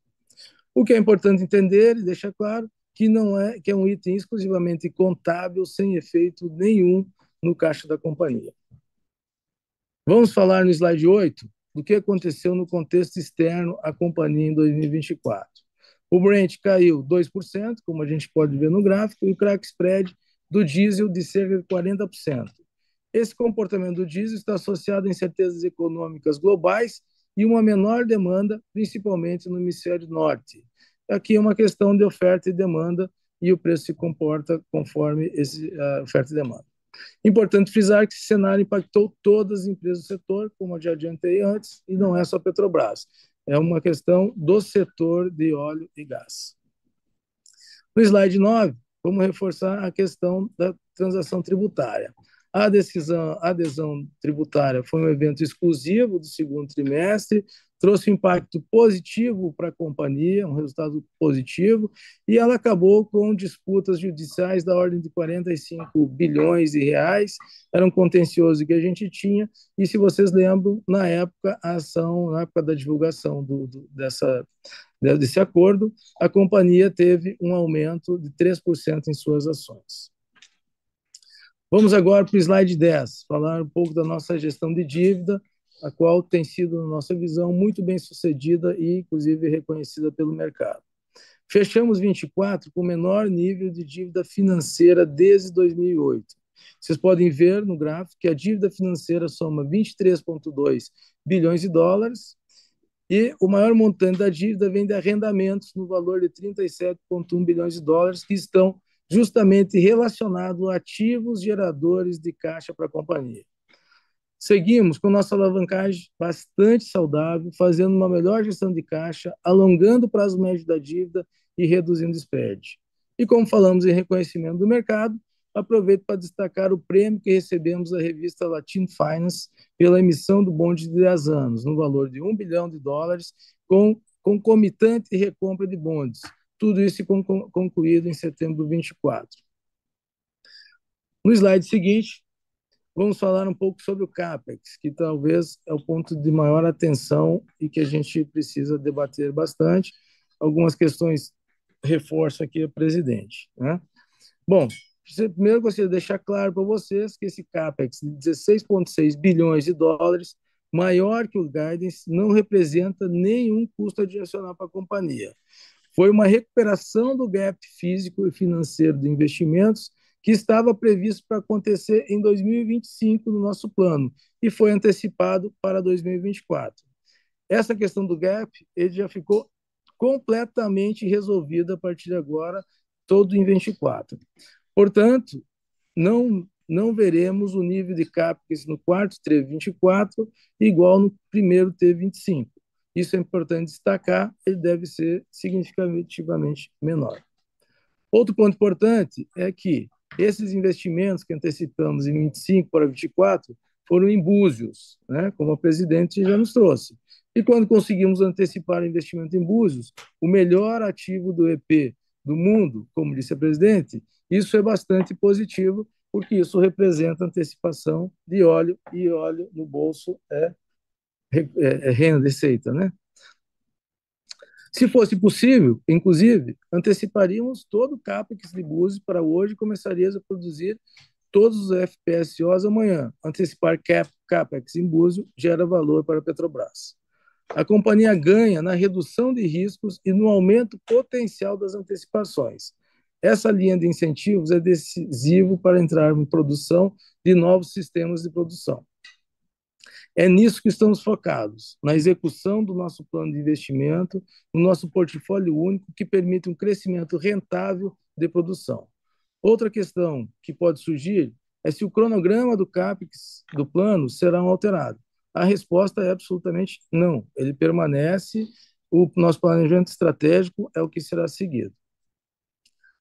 O que é importante entender e deixar claro que é um item exclusivamente contábil, sem efeito nenhum no caixa da companhia. Vamos falar no slide 8 do que aconteceu no contexto externo à companhia em 2024. O Brent caiu 2%, como a gente pode ver no gráfico, e o crack spread do diesel de cerca de 40%. Esse comportamento do diesel está associado a incertezas econômicas globais e uma menor demanda, principalmente no hemisfério norte. Aqui é uma questão de oferta e demanda, e o preço se comporta conforme a oferta e demanda. Importante frisar que esse cenário impactou todas as empresas do setor, como eu já adiantei antes, e não é só a Petrobras. É uma questão do setor de óleo e gás. No slide 9, vamos reforçar a questão da transação tributária. A adesão tributária foi um evento exclusivo do segundo trimestre, trouxe um impacto positivo para a companhia, um resultado positivo, e ela acabou com disputas judiciais da ordem de 45 bilhões de reais, era um contencioso que a gente tinha, e se vocês lembram, na época da divulgação desse acordo, a companhia teve um aumento de 3% em suas ações. Vamos agora para o slide 10, falar um pouco da nossa gestão de dívida, a qual tem sido, na nossa visão, muito bem sucedida e, inclusive, reconhecida pelo mercado. Fechamos 24 com o menor nível de dívida financeira desde 2008. Vocês podem ver no gráfico que a dívida financeira soma 23,2 bilhões de dólares e o maior montante da dívida vem de arrendamentos no valor de 37,1 bilhões de dólares, que estão justamente relacionados a ativos geradores de caixa para a companhia. Seguimos com nossa alavancagem bastante saudável, fazendo uma melhor gestão de caixa, alongando o prazo médio da dívida e reduzindo o spread. E como falamos em reconhecimento do mercado, aproveito para destacar o prêmio que recebemos da revista Latin Finance pela emissão do bonde de 10 anos, no valor de US$ 1 bilhão, com concomitante recompra de bondes. Tudo isso concluído em setembro de 24. No slide seguinte, vamos falar um pouco sobre o CAPEX, que talvez é o ponto de maior atenção e que a gente precisa debater bastante. Algumas questões reforço aqui a presidente, né? Bom, primeiro gostaria de deixar claro para vocês que esse CAPEX de 16,6 bilhões de dólares, maior que o guidance, não representa nenhum custo adicional para a companhia. Foi uma recuperação do gap físico e financeiro de investimentos que estava previsto para acontecer em 2025 no nosso plano e foi antecipado para 2024. Essa questão do gap ele já ficou completamente resolvida a partir de agora, todo em 24. Portanto, não veremos o nível de CAPEX no quarto TRI 24 igual no primeiro TRI 25. Isso é importante destacar, ele deve ser significativamente menor. Outro ponto importante é que esses investimentos que antecipamos em 25 para 24 foram em Búzios, né, como a presidente já nos trouxe. E quando conseguimos antecipar o investimento em Búzios, o melhor ativo do EP do mundo, como disse a presidente, isso é bastante positivo, porque isso representa antecipação de óleo, e óleo no bolso é renda, receita, né? Se fosse possível, inclusive, anteciparíamos todo o CAPEX de Búzios para hoje e começaríamos a produzir todos os FPSOs amanhã. Antecipar CAPEX em Búzios gera valor para a Petrobras. A companhia ganha na redução de riscos e no aumento potencial das antecipações. Essa linha de incentivos é decisiva para entrar em produção de novos sistemas de produção. É nisso que estamos focados, na execução do nosso plano de investimento, no nosso portfólio único que permite um crescimento rentável de produção. Outra questão que pode surgir é se o cronograma do CAPEX do plano será alterado. A resposta é absolutamente não. Ele permanece, o nosso planejamento estratégico é o que será seguido.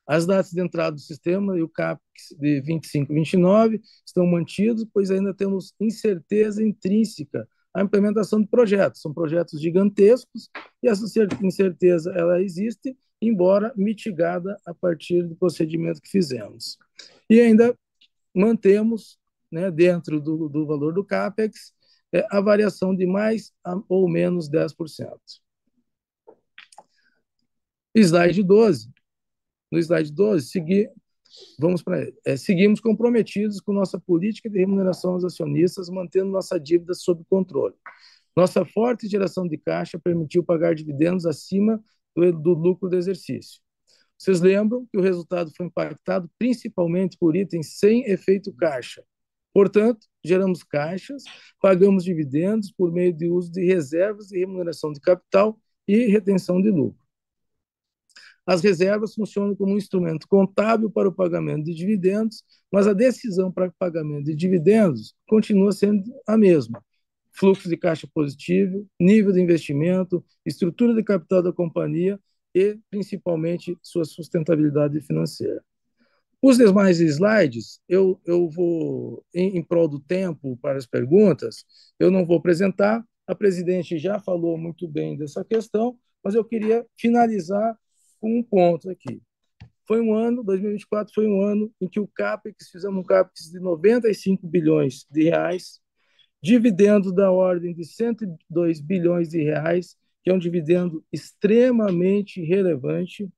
As datas de entrada do sistema e o CAPEX de 25 e 29 estão mantidos, pois ainda temos incerteza intrínseca à implementação de projetos. São projetos gigantescos e essa incerteza ela existe, embora mitigada a partir do procedimento que fizemos. E ainda mantemos, né, dentro do valor do CAPEX, a variação de mais ou menos 10%. Slide 12. No slide 12, vamos para ele. Seguimos comprometidos com nossa política de remuneração aos acionistas, mantendo nossa dívida sob controle. Nossa forte geração de caixa permitiu pagar dividendos acima do lucro do exercício. Vocês lembram que o resultado foi impactado principalmente por itens sem efeito caixa. Portanto, geramos caixas, pagamos dividendos por meio de uso de reservas de remuneração de capital e retenção de lucro. As reservas funcionam como um instrumento contábil para o pagamento de dividendos, mas a decisão para o pagamento de dividendos continua sendo a mesma. Fluxo de caixa positivo, nível de investimento, estrutura de capital da companhia e, principalmente, sua sustentabilidade financeira. Os demais slides, eu vou, em prol do tempo para as perguntas, eu não vou apresentar, a presidente já falou muito bem dessa questão, mas eu queria finalizar com um ponto aqui. 2024 foi um ano em que o CAPEX, fizemos um CAPEX de 95 bilhões de reais, dividendo da ordem de 102 bilhões de reais, que é um dividendo extremamente relevante.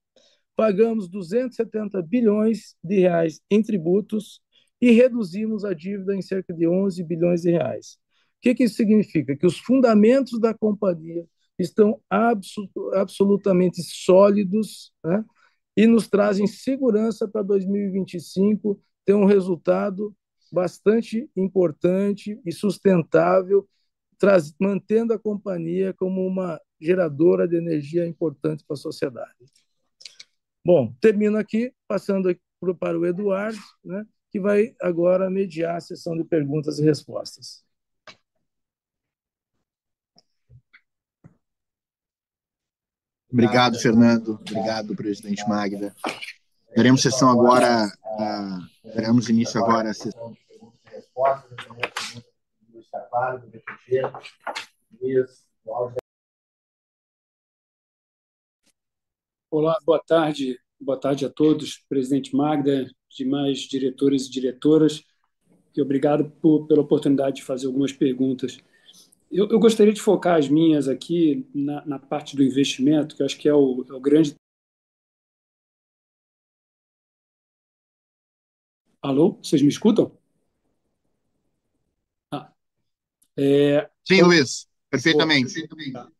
Pagamos 270 bilhões de reais em tributos e reduzimos a dívida em cerca de 11 bilhões de reais. O que isso significa? Que os fundamentos da companhia estão absolutamente sólidos, né? E nos trazem segurança para 2025 ter um resultado bastante importante e sustentável, mantendo a companhia como uma geradora de energia importante para a sociedade. Bom, termino aqui, passando para o Eduardo, né, que vai agora mediar a sessão de perguntas e respostas. Obrigado, Fernando. Obrigado, presidente Magda. Daremos sessão agora Daremos início agora a sessão de perguntas e respostas. A primeira pergunta do Luiz Carvalho, do BTG. Luiz, o áudio. Olá, boa tarde. Boa tarde a todos, presidente Magda, demais diretores e diretoras, e obrigado pela oportunidade de fazer algumas perguntas. Eu gostaria de focar as minhas aqui na parte do investimento, que eu acho que é o grande... Alô? Vocês me escutam? Sim, Luiz, perfeitamente. Tá.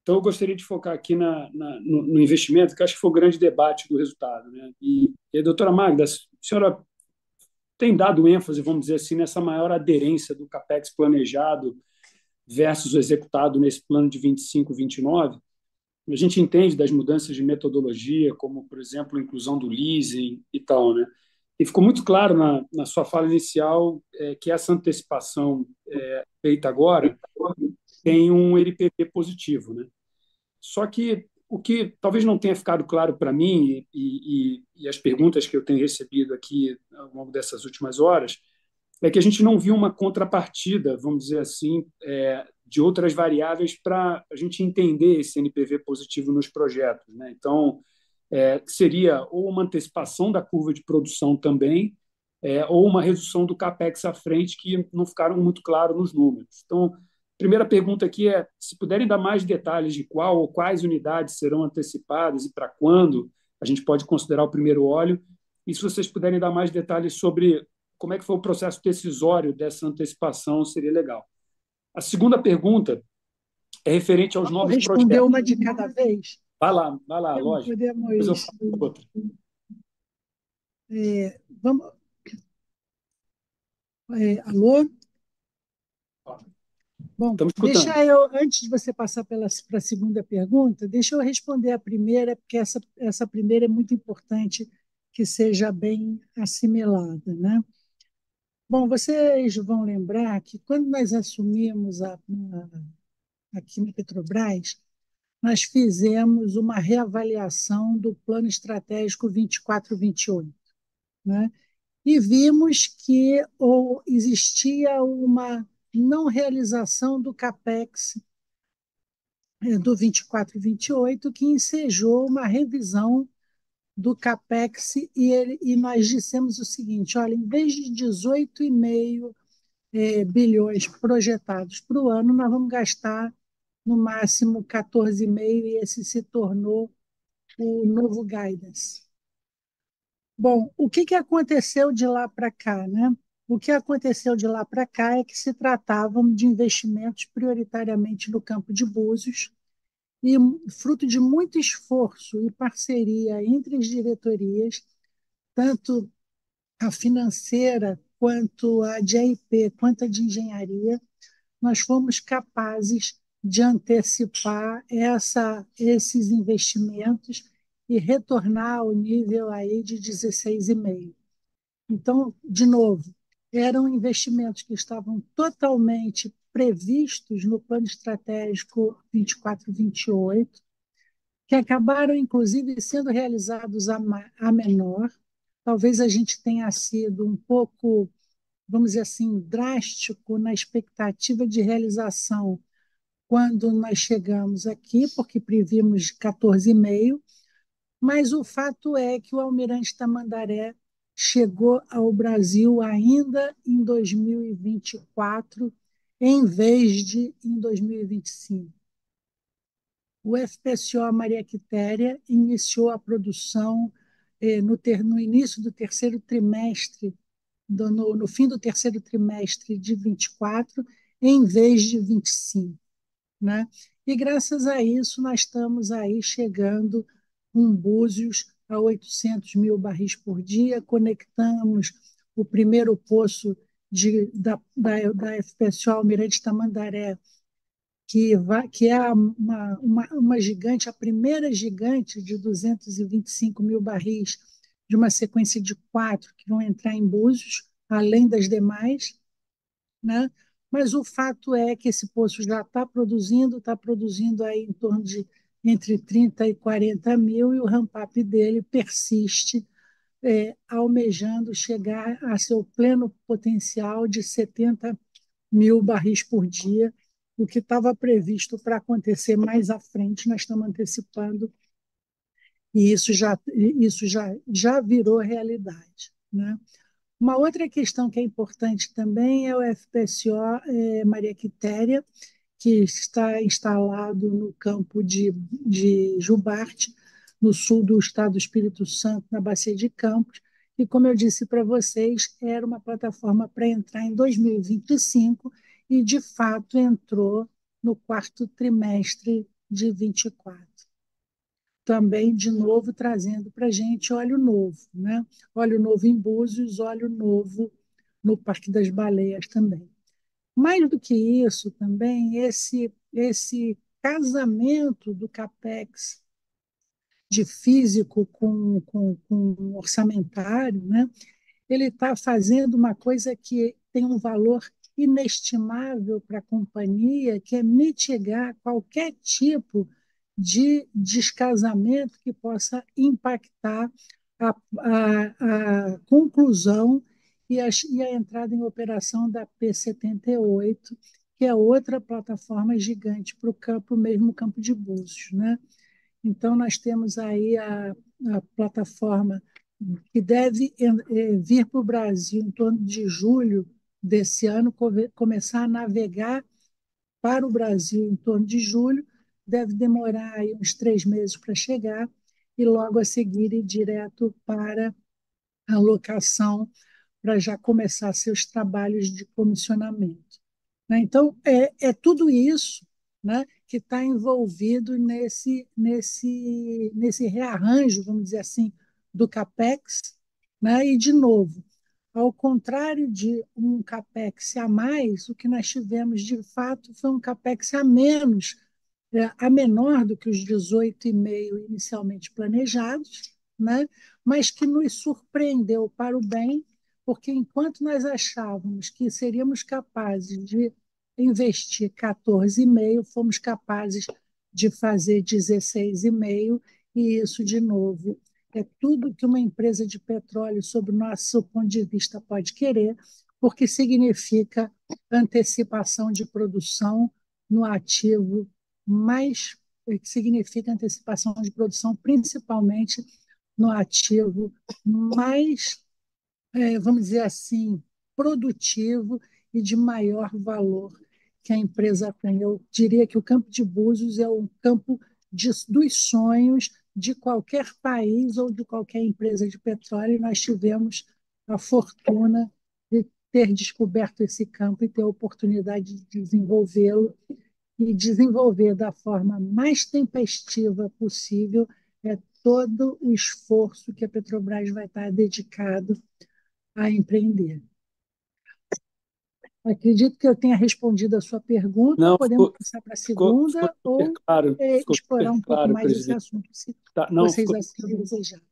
Então, eu gostaria de focar aqui no investimento, que acho que foi o grande debate do resultado, né? E doutora Magda, a senhora tem dado ênfase, vamos dizer assim, nessa maior aderência do CAPEX planejado versus o executado nesse plano de 25, 29. A gente entende das mudanças de metodologia, como, por exemplo, a inclusão do leasing e tal, né? E ficou muito claro na sua fala inicial que essa antecipação feita agora tem um NPV positivo, né? Só que o que talvez não tenha ficado claro para mim e as perguntas que eu tenho recebido aqui ao longo dessas últimas horas é que a gente não viu uma contrapartida, vamos dizer assim, de outras variáveis para a gente entender esse NPV positivo nos projetos, né? Então, seria ou uma antecipação da curva de produção também, ou uma redução do CAPEX à frente, que não ficaram muito claros nos números. Então, a primeira pergunta aqui é se puderem dar mais detalhes de qual ou quais unidades serão antecipadas e para quando a gente pode considerar o primeiro óleo, e se vocês puderem dar mais detalhes sobre como é que foi o processo decisório dessa antecipação, seria legal. A segunda pergunta é referente aos novos projetos. Responder uma de cada vez? Vai lá, lógico. Depois eu faço outra. Vamos... Alô? Bom, deixa eu, antes de você passar para a segunda pergunta, deixa eu responder a primeira, porque essa primeira é muito importante que seja bem assimilada, né? Bom, vocês vão lembrar que quando nós assumimos aqui na Petrobras, nós fizemos uma reavaliação do Plano Estratégico 24-28, né? E vimos que existia uma não realização do CAPEX do 24-28, que ensejou uma revisão do CAPEX, e nós dissemos o seguinte: olha, em vez de 18,5 bilhões projetados para o ano, nós vamos gastar no máximo 14,5, e esse se tornou o novo guidance. Bom, o que aconteceu de lá para cá, né? O que aconteceu de lá para cá é que se tratavam de investimentos prioritariamente no campo de Búzios, e fruto de muito esforço e parceria entre as diretorias, tanto a financeira, quanto a de AIP, quanto a de engenharia, nós fomos capazes de antecipar esses investimentos e retornar ao nível aí de 16,5. Então, de novo, eram investimentos que estavam totalmente previstos no plano estratégico 24-28, que acabaram, inclusive, sendo realizados a menor. Talvez a gente tenha sido um pouco, vamos dizer assim, drástico na expectativa de realização quando nós chegamos aqui, porque previmos 14,5, mas o fato é que o Almirante Tamandaré chegou ao Brasil ainda em 2024, em vez de em 2025. O FPSO Maria Quitéria iniciou a produção no início do terceiro trimestre, no fim do terceiro trimestre de 24, em vez de 25. Né? E, graças a isso, nós estamos aí chegando com Búzios a 800 mil barris por dia, conectamos o primeiro poço da FPSO Almirante Tamandaré, que é uma gigante, a primeira gigante de 225 mil barris, de uma sequência de 4 que vão entrar em Búzios, além das demais, né? Mas o fato é que esse poço já está produzindo aí em torno de entre 30 e 40 mil, e o ramp-up dele persiste almejando chegar a seu pleno potencial de 70 mil barris por dia, o que estava previsto para acontecer mais à frente, nós estamos antecipando, e isso já virou realidade, né? Uma outra questão que é importante também é o FPSO Maria Quitéria, que está instalado no campo de Jubarte, no sul do estado do Espírito Santo, na Bacia de Campos, e, como eu disse para vocês, era uma plataforma para entrar em 2025 e, de fato, entrou no quarto trimestre de 24. Também, de novo, trazendo para a gente óleo novo, né? Óleo novo em Búzios, óleo novo no Parque das Baleias também. Mais do que isso, também, esse casamento do CAPEX de físico com orçamentário, né? Ele está fazendo uma coisa que tem um valor inestimável para a companhia, que é mitigar qualquer tipo de descasamento que possa impactar a conclusão e a entrada em operação da P-78, que é outra plataforma gigante para o campo, mesmo campo de Búzios, né? Então, nós temos aí a plataforma que deve vir para o Brasil em torno de julho desse ano, começar a navegar para o Brasil em torno de julho, deve demorar aí uns 3 meses para chegar, e logo a seguir ir direto para a locação, para já começar seus trabalhos de comissionamento, né? Então, é tudo isso, né, que está envolvido nesse rearranjo, vamos dizer assim, do CAPEX, né? E, de novo, ao contrário de um CAPEX a mais, o que nós tivemos, de fato, foi um CAPEX a menos, a menor do que os 18,5 inicialmente planejados, né? Mas que nos surpreendeu para o bem, porque enquanto nós achávamos que seríamos capazes de investir 14,5, fomos capazes de fazer 16,5, e isso, de novo, é tudo que uma empresa de petróleo, sob o nosso ponto de vista, pode querer, porque significa antecipação de produção no ativo mais, que significa antecipação de produção, principalmente no ativo mais, vamos dizer assim, produtivo e de maior valor que a empresa tem. Eu diria que o campo de Búzios é o campo dos sonhos de qualquer país ou de qualquer empresa de petróleo, e nós tivemos a fortuna de ter descoberto esse campo e ter a oportunidade de desenvolvê-lo, e desenvolver da forma mais tempestiva possível todo o esforço que a Petrobras vai estar dedicado a empreender. Acredito que eu tenha respondido a sua pergunta. Não, podemos passar para a ficou segunda super claro, ficou explorar super um pouco claro, mais esse presidente. assunto, se Tá, não, vocês assim desejarem.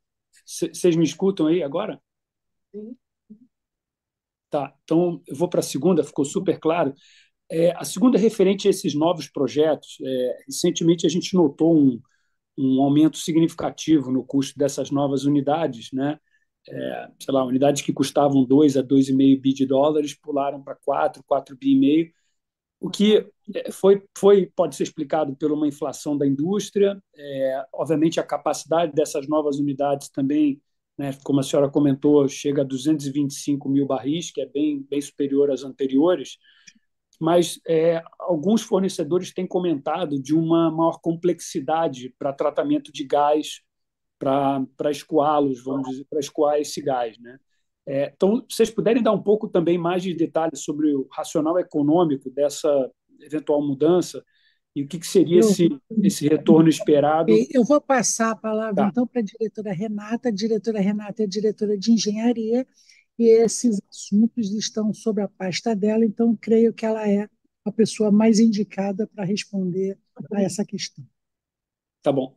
Vocês me escutam aí agora? Sim. Tá, então eu vou para a segunda, ficou super claro. A segunda é referente a esses novos projetos. Recentemente a gente notou um aumento significativo no custo dessas novas unidades, né? Sei lá, unidades que custavam 2 a 2,5 bi de dólares pularam para 4 bi e meio, o que pode ser explicado por uma inflação da indústria. Obviamente, a capacidade dessas novas unidades também, né, como a senhora comentou, chega a 225 mil barris, que é bem, bem superior às anteriores, mas alguns fornecedores têm comentado de uma maior complexidade para tratamento de gás, para escoá-los, vamos dizer, para escoar esse gás, né? Então, vocês puderem dar um pouco também mais de detalhes sobre o racional econômico dessa eventual mudança e o que seria esse retorno esperado. Eu vou passar a palavra, Tá. então, para a diretora Renata. A diretora Renata é diretora de engenharia, e esses assuntos estão sobre a pasta dela, então creio que ela é a pessoa mais indicada para responder a essa questão. Tá bom.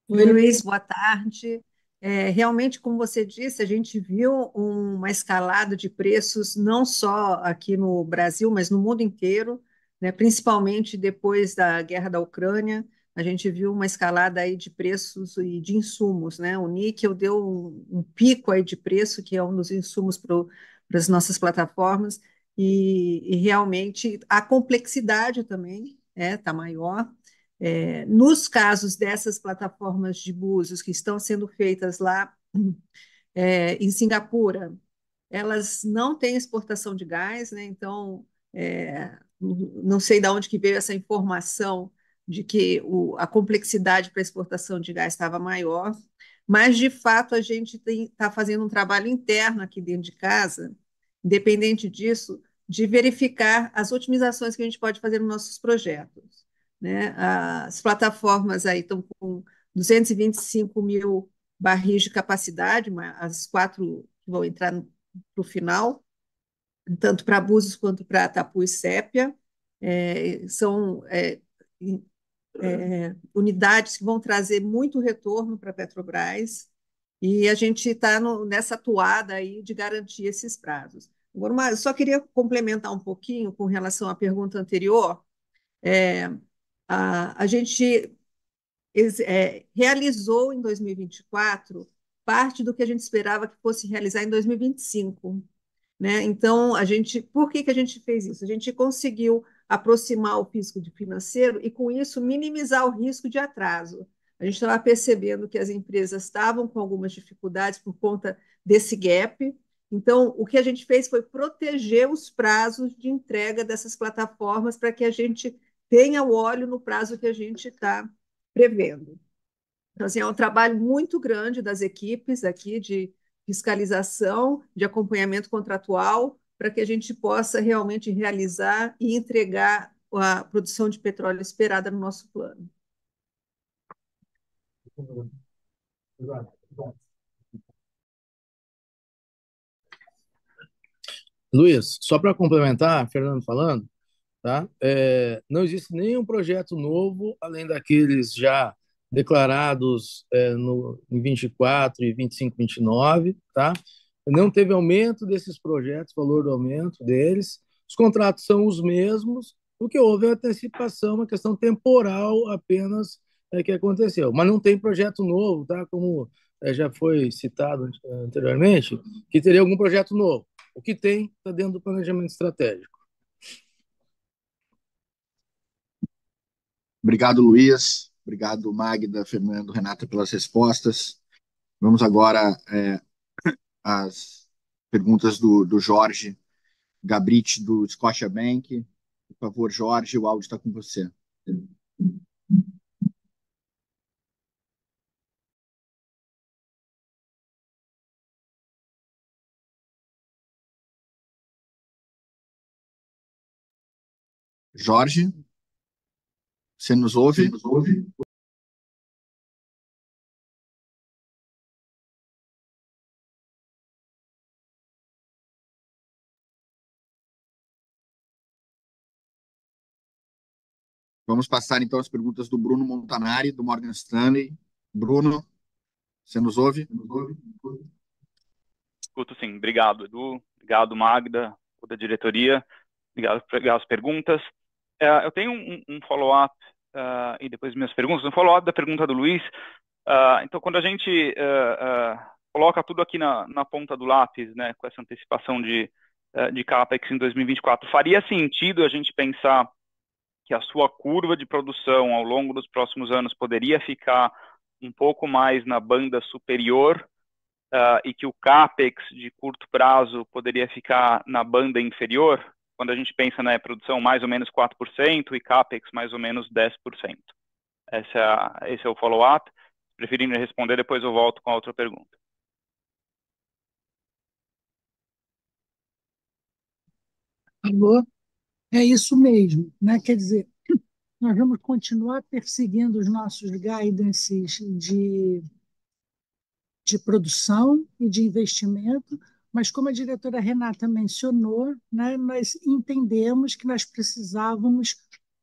Oi, Luiz, boa tarde. Realmente, como você disse, a gente viu uma escalada de preços não só aqui no Brasil, mas no mundo inteiro, né, principalmente depois da guerra da Ucrânia. a gente viu uma escalada aí de preços e de insumos, né? O níquel deu um pico aí de preço, que é um dos insumos para as nossas plataformas, e realmente a complexidade também está maior. Nos casos dessas plataformas de Búzios que estão sendo feitas lá em Singapura, elas não têm exportação de gás, né? Então, não sei de onde que veio essa informação de que a complexidade para a exportação de gás estava maior, mas, de fato, a gente está fazendo um trabalho interno aqui dentro de casa, independente disso, de verificar as otimizações que a gente pode fazer nos nossos projetos, né? As plataformas aí estão com 225 mil barris de capacidade, as 4 que vão entrar para o final, tanto para Búzios quanto para Atapu e Sépia. São unidades que vão trazer muito retorno para a Petrobras, e a gente está nessa toada aí de garantir esses prazos. Agora, eu só queria complementar um pouquinho com relação à pergunta anterior. A gente realizou em 2024 parte do que a gente esperava que fosse realizar em 2025. Né? Então, por que a gente fez isso? A gente conseguiu aproximar o físico de financeiro e, com isso, minimizar o risco de atraso. A gente estava percebendo que as empresas estavam com algumas dificuldades por conta desse gap. Então, o que a gente fez foi proteger os prazos de entrega dessas plataformas para que a gente tenha o óleo no prazo que a gente está prevendo. Então, assim, é um trabalho muito grande das equipes aqui de fiscalização, de acompanhamento contratual, para que a gente possa realmente realizar e entregar a produção de petróleo esperada no nosso plano. Luiz, só para complementar, Fernando falando, tá? Não existe nenhum projeto novo, além daqueles já declarados em 24 e 25, 29, tá? Não teve aumento desses projetos, valor do aumento deles. Os contratos são os mesmos, o que houve é antecipação, uma questão temporal apenas que aconteceu. Mas não tem projeto novo, tá? Como já foi citado anteriormente, que teria algum projeto novo. O que tem está dentro do planejamento estratégico. Obrigado, Luiz. Obrigado, Magda, Fernando, Renata, pelas respostas. Vamos agora às perguntas do Jorge Gabriti, do Scotiabank. Por favor, Jorge, o áudio está com você. Jorge, você nos ouve? Vamos passar, então, as perguntas do Bruno Montanari, do Morgan Stanley. Bruno, você nos ouve? Escuto sim. Obrigado, Edu. Obrigado, Magda, toda a diretoria. Obrigado por pegar as perguntas. Eu tenho um follow-up e depois minhas perguntas. Um follow-up da pergunta do Luiz. Então, quando a gente coloca tudo aqui na ponta do lápis, né, com essa antecipação de CAPEX em 2024, faria sentido a gente pensar que a sua curva de produção ao longo dos próximos anos poderia ficar um pouco mais na banda superior e que o CAPEX de curto prazo poderia ficar na banda inferior, quando a gente pensa na produção mais ou menos 4% e CAPEX mais ou menos 10%. Esse é o follow-up. Preferindo responder, depois eu volto com a outra pergunta. Alô? É isso mesmo, né? Quer dizer, nós vamos continuar perseguindo os nossos guidances de produção e de investimento, mas como a diretora Renata mencionou, né, nós entendemos que nós precisávamos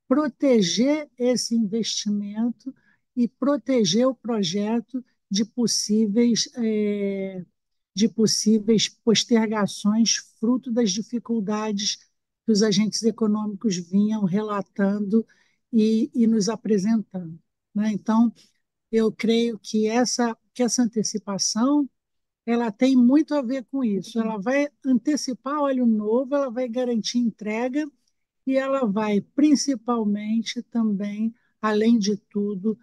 proteger esse investimento e proteger o projeto de possíveis postergações fruto das dificuldades que os agentes econômicos vinham relatando e nos apresentando. né? Então, eu creio que essa antecipação ela tem muito a ver com isso. Ela vai antecipar óleo novo, ela vai garantir entrega e ela vai, principalmente, também, além de tudo,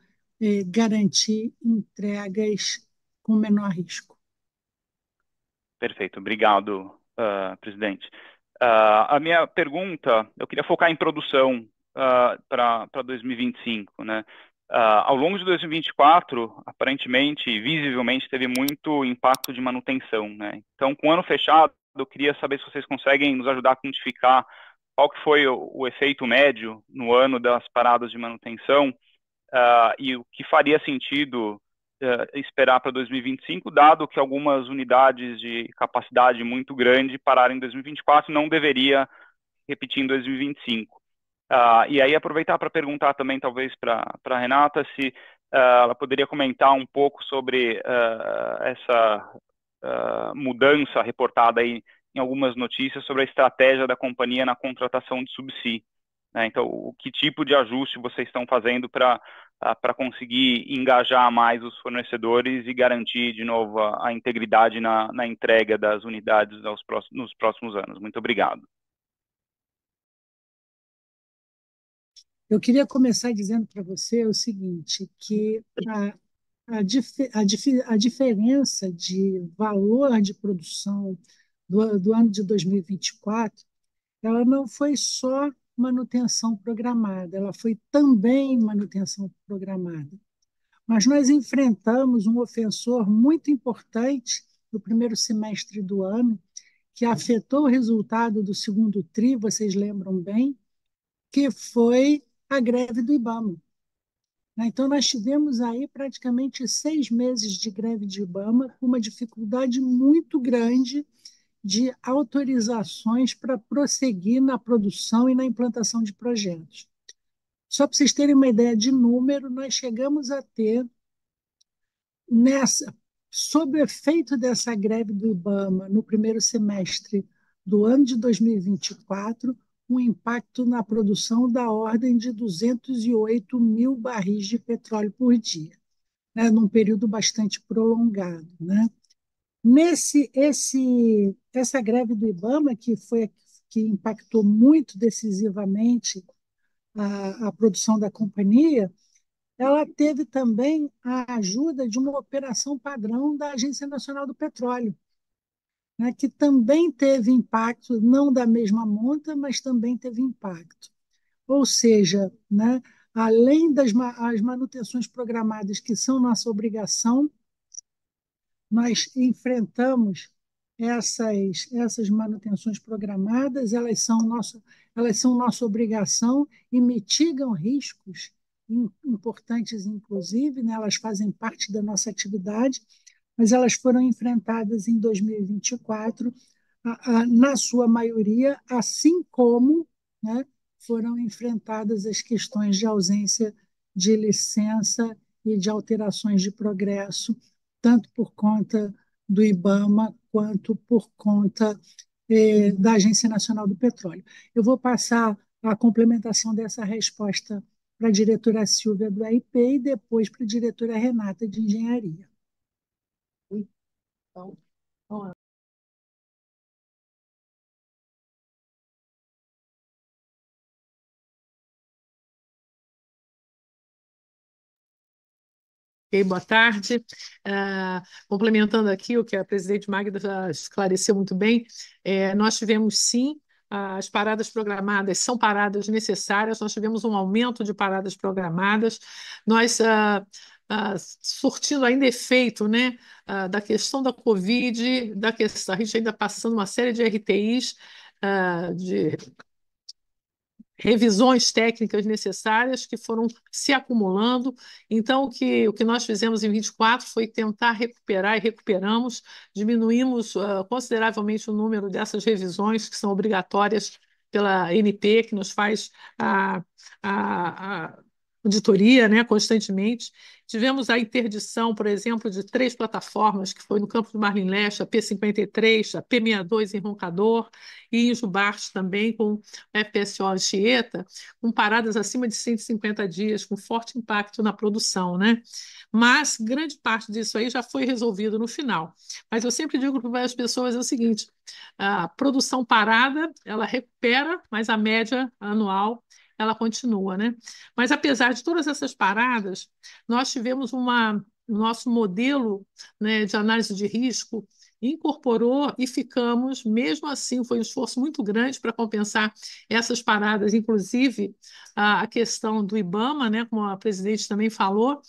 garantir entregas com menor risco. Perfeito, obrigado, presidente. A minha pergunta, eu queria focar em produção para 2025, né? Ao longo de 2024, aparentemente e visivelmente, teve muito impacto de manutenção, né? Então, com o ano fechado, eu queria saber se vocês conseguem nos ajudar a quantificar qual que foi o efeito médio no ano das paradas de manutenção e o que faria sentido esperar para 2025, dado que algumas unidades de capacidade muito grande pararam em 2024 e não deveria repetir em 2025. E aí aproveitar para perguntar também, talvez, para a Renata, se ela poderia comentar um pouco sobre essa mudança reportada aí em algumas notícias sobre a estratégia da companhia na contratação de subsídio. Né? Então, que tipo de ajuste vocês estão fazendo para conseguir engajar mais os fornecedores e garantir, de novo, a integridade na entrega das unidades nos próximos anos? Muito obrigado. Eu queria começar dizendo para você o seguinte, que a diferença de valor de produção do ano de 2024, ela não foi só manutenção programada, ela foi também manutenção programada. Mas nós enfrentamos um ofensor muito importante no primeiro semestre do ano, que afetou o resultado do segundo TRI, vocês lembram bem, que foi a greve do IBAMA. Então, nós tivemos aí praticamente 6 meses de greve de IBAMA, com uma dificuldade muito grande de autorizações para prosseguir na produção e na implantação de projetos. Só para vocês terem uma ideia de número, nós chegamos a ter, sob o efeito dessa greve do IBAMA, no primeiro semestre do ano de 2024, um impacto na produção da ordem de 208 mil barris de petróleo por dia, né, num período bastante prolongado, né? Essa greve do IBAMA, que impactou muito decisivamente a produção da companhia, ela teve também a ajuda de uma operação padrão da Agência Nacional do Petróleo, né, que também teve impacto, não da mesma monta, mas também teve impacto. Ou seja, né, além das as manutenções programadas, que são nossa obrigação, nós enfrentamos essas manutenções programadas, elas são nossa obrigação e mitigam riscos importantes, inclusive, né, elas fazem parte da nossa atividade, mas elas foram enfrentadas em 2024, na sua maioria, assim como, né, foram enfrentadas as questões de ausência de licença e de alterações de progresso, tanto por conta do IBAMA quanto por conta da Agência Nacional do Petróleo. Eu vou passar a complementação dessa resposta para a diretora Silvia do AIP e depois para a diretora Renata de Engenharia. Então, vamos lá. Ok, boa tarde. Complementando aqui o que a presidente Magda já esclareceu muito bem, nós tivemos sim, as paradas programadas são paradas necessárias, nós tivemos um aumento de paradas programadas, nós surtindo ainda efeito, né, da questão da Covid, a gente ainda passando uma série de RTIs, de revisões técnicas necessárias que foram se acumulando. Então, o que nós fizemos em 24 foi tentar recuperar, e recuperamos, diminuímos consideravelmente o número dessas revisões que são obrigatórias pela ANP, que nos faz a auditoria, né, constantemente. Tivemos a interdição, por exemplo, de 3 plataformas, que foi no Campo do Marlim Leste, a P53, a P62 em Roncador e em Jubarte também, com FPSO Anchieta, com paradas acima de 150 dias, com forte impacto na produção, né? Mas grande parte disso aí já foi resolvido no final. Mas eu sempre digo para as pessoas o seguinte: a produção parada, ela recupera, mas a média anual ela continua, né? Mas apesar de todas essas paradas, nós tivemos o nosso modelo, né, de análise de risco incorporou e ficamos, mesmo assim, foi um esforço muito grande para compensar essas paradas, inclusive a questão do IBAMA, né, como a presidente também falou,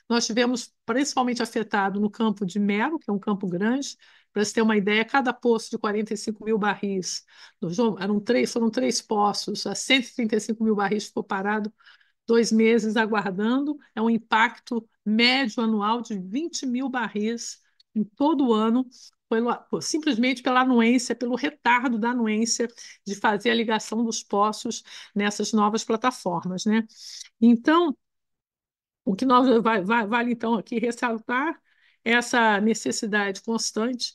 nós tivemos principalmente afetado no campo de Mero, que é um campo grande. Para você ter uma ideia, cada poço de 45 mil barris, foram 3 poços, a 135 mil barris ficou parado 2 meses aguardando. É um impacto médio anual de 20 mil barris em todo o ano, simplesmente pela anuência, pelo retardo da anuência de fazer a ligação dos poços nessas novas plataformas, né? Então, o que vale, então, aqui ressaltar é essa necessidade constante.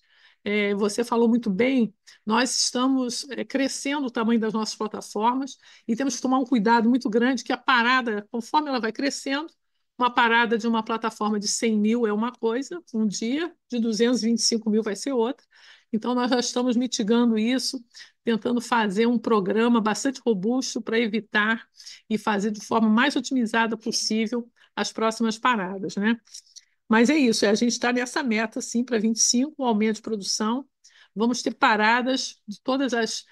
Você falou muito bem, nós estamos crescendo o tamanho das nossas plataformas e temos que tomar um cuidado muito grande que a parada, conforme ela vai crescendo, uma parada de uma plataforma de 100 mil é uma coisa, um dia, de 225 mil vai ser outra. Então, nós já estamos mitigando isso, tentando fazer um programa bastante robusto para evitar e fazer de forma mais otimizada possível as próximas paradas, né? Mas é isso, a gente está nessa meta, sim, para 25, um aumento de produção. Vamos ter paradas de todas as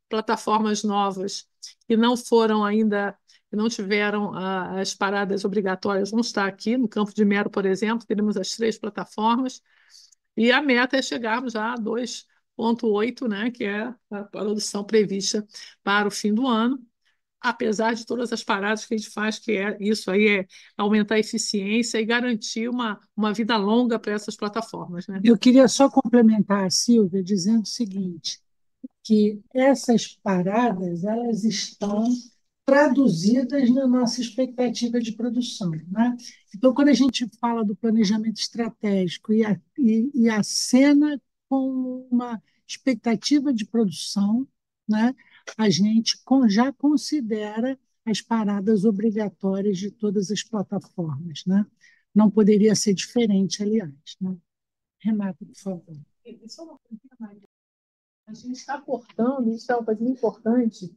plataformas novas que não foram ainda, que não tiveram as paradas obrigatórias, vão estar aqui no Campo de Mero, por exemplo, teremos as 3 plataformas, e a meta é chegarmos já a 2,8, né, que é a produção prevista para o fim do ano, apesar de todas as paradas que a gente faz, que é isso aí, é aumentar a eficiência e garantir uma vida longa para essas plataformas, né? Eu queria só complementar a Silvia dizendo o seguinte, que essas paradas elas estão traduzidas na nossa expectativa de produção, né? Então, quando a gente fala do planejamento estratégico e acena com uma expectativa de produção, né? A gente já considera as paradas obrigatórias de todas as plataformas, né? Não poderia ser diferente, aliás, né? Renata, por favor. Isso é uma coisa, a gente está aportando, isso é uma coisa muito importante.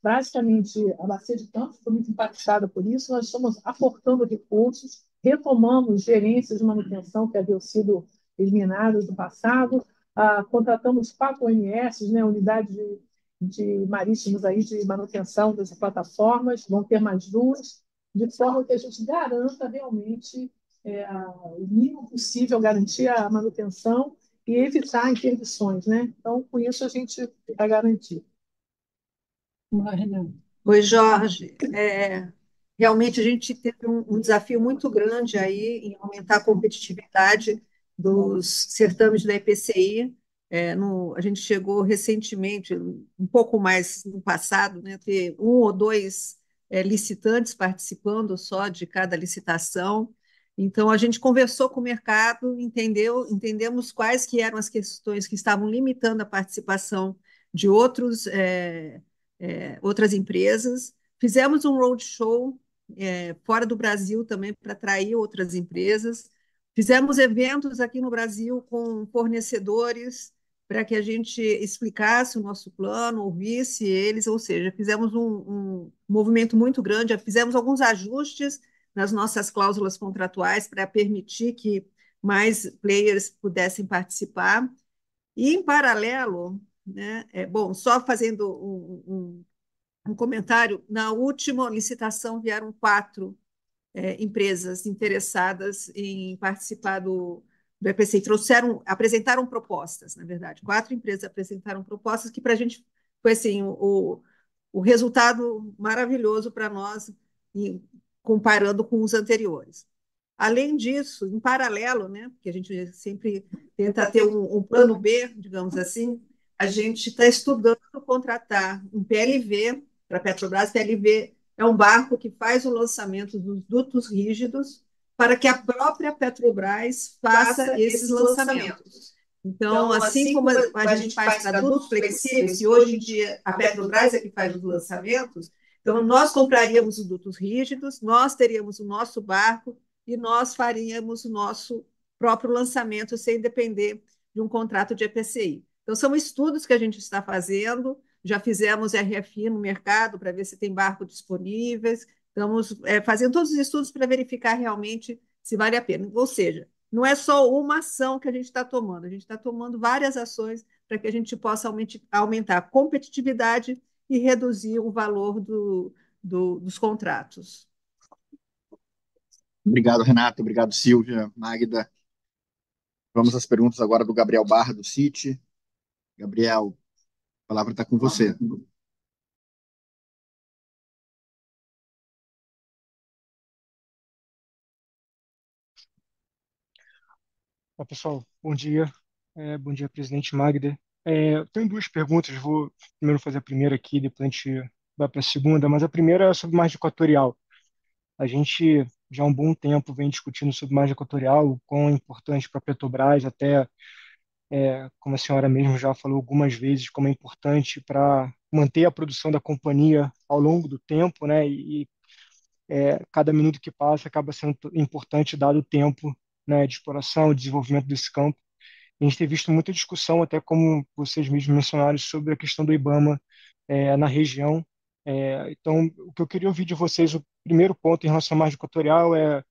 Basicamente, a Bacia de Campos foi muito impactada por isso. Nós estamos aportando recursos, retomamos gerências de manutenção que haviam sido eliminadas do passado, contratamos 4 OMS, né, unidades de marítimos aí de manutenção das plataformas, vão ter mais 2, de forma que a gente garanta realmente o mínimo possível, garantir a manutenção e evitar interdições, né? Então, com isso, a gente vai garantir. Oi, Jorge. Realmente a gente teve um desafio muito grande aí em aumentar a competitividade dos certames da EPCI. A gente chegou recentemente, um pouco mais no passado, né, ter 1 ou 2 licitantes participando só de cada licitação. Então, a gente conversou com o mercado, entendemos quais que eram as questões que estavam limitando a participação de outras empresas. Fizemos um roadshow fora do Brasil também para atrair outras empresas. Fizemos eventos aqui no Brasil com fornecedores para que a gente explicasse o nosso plano, ouvisse eles, ou seja, fizemos um movimento muito grande, fizemos alguns ajustes nas nossas cláusulas contratuais para permitir que mais players pudessem participar. E, em paralelo, né, só fazendo um comentário, na última licitação vieram 4 empresas interessadas em participar do EPCI, apresentaram propostas, na verdade, 4 empresas apresentaram propostas que para a gente foi assim, o resultado maravilhoso para nós, comparando com os anteriores. Além disso, em paralelo, né, porque a gente sempre tenta ter um plano B, digamos assim, a gente está estudando contratar um PLV para a Petrobras. PLV é um barco que faz o lançamento dos dutos rígidos para que a própria Petrobras faça esses lançamentos. Então, assim como a gente faz para dutos flexíveis, que hoje em dia a Petrobras é que faz os lançamentos, então nós compraríamos os dutos rígidos, nós teríamos o nosso barco e nós faríamos o nosso próprio lançamento sem depender de um contrato de EPCI. Então, são estudos que a gente está fazendo, já fizemos RFI no mercado para ver se tem barco disponíveis, estamos fazendo todos os estudos para verificar realmente se vale a pena. Ou seja, não é só uma ação que a gente está tomando, a gente está tomando várias ações para que a gente possa aumentar a competitividade e reduzir o valor dos contratos. Obrigado, Renato. Obrigado, Silvia, Magda. Vamos às perguntas agora do Gabriel Barra, do Citi. Gabriel, a palavra está com você. Olá, pessoal, bom dia. Bom dia, presidente Magda. Eu tenho duas perguntas, vou primeiro fazer a primeira aqui, depois a gente vai para a segunda, mas a primeira é sobre margem equatorial. A gente já há um bom tempo vem discutindo sobre margem equatorial, o quão é importante para a Petrobras, até como a senhora mesmo já falou algumas vezes, como é importante para manter a produção da companhia ao longo do tempo, né? Cada minuto que passa acaba sendo importante dado o tempo, né, de exploração, desenvolvimento desse campo. A gente tem visto muita discussão, até como vocês mesmos mencionaram, sobre a questão do IBAMA na região. Então, o que eu queria ouvir de vocês, o primeiro ponto em relação à margem equatorial é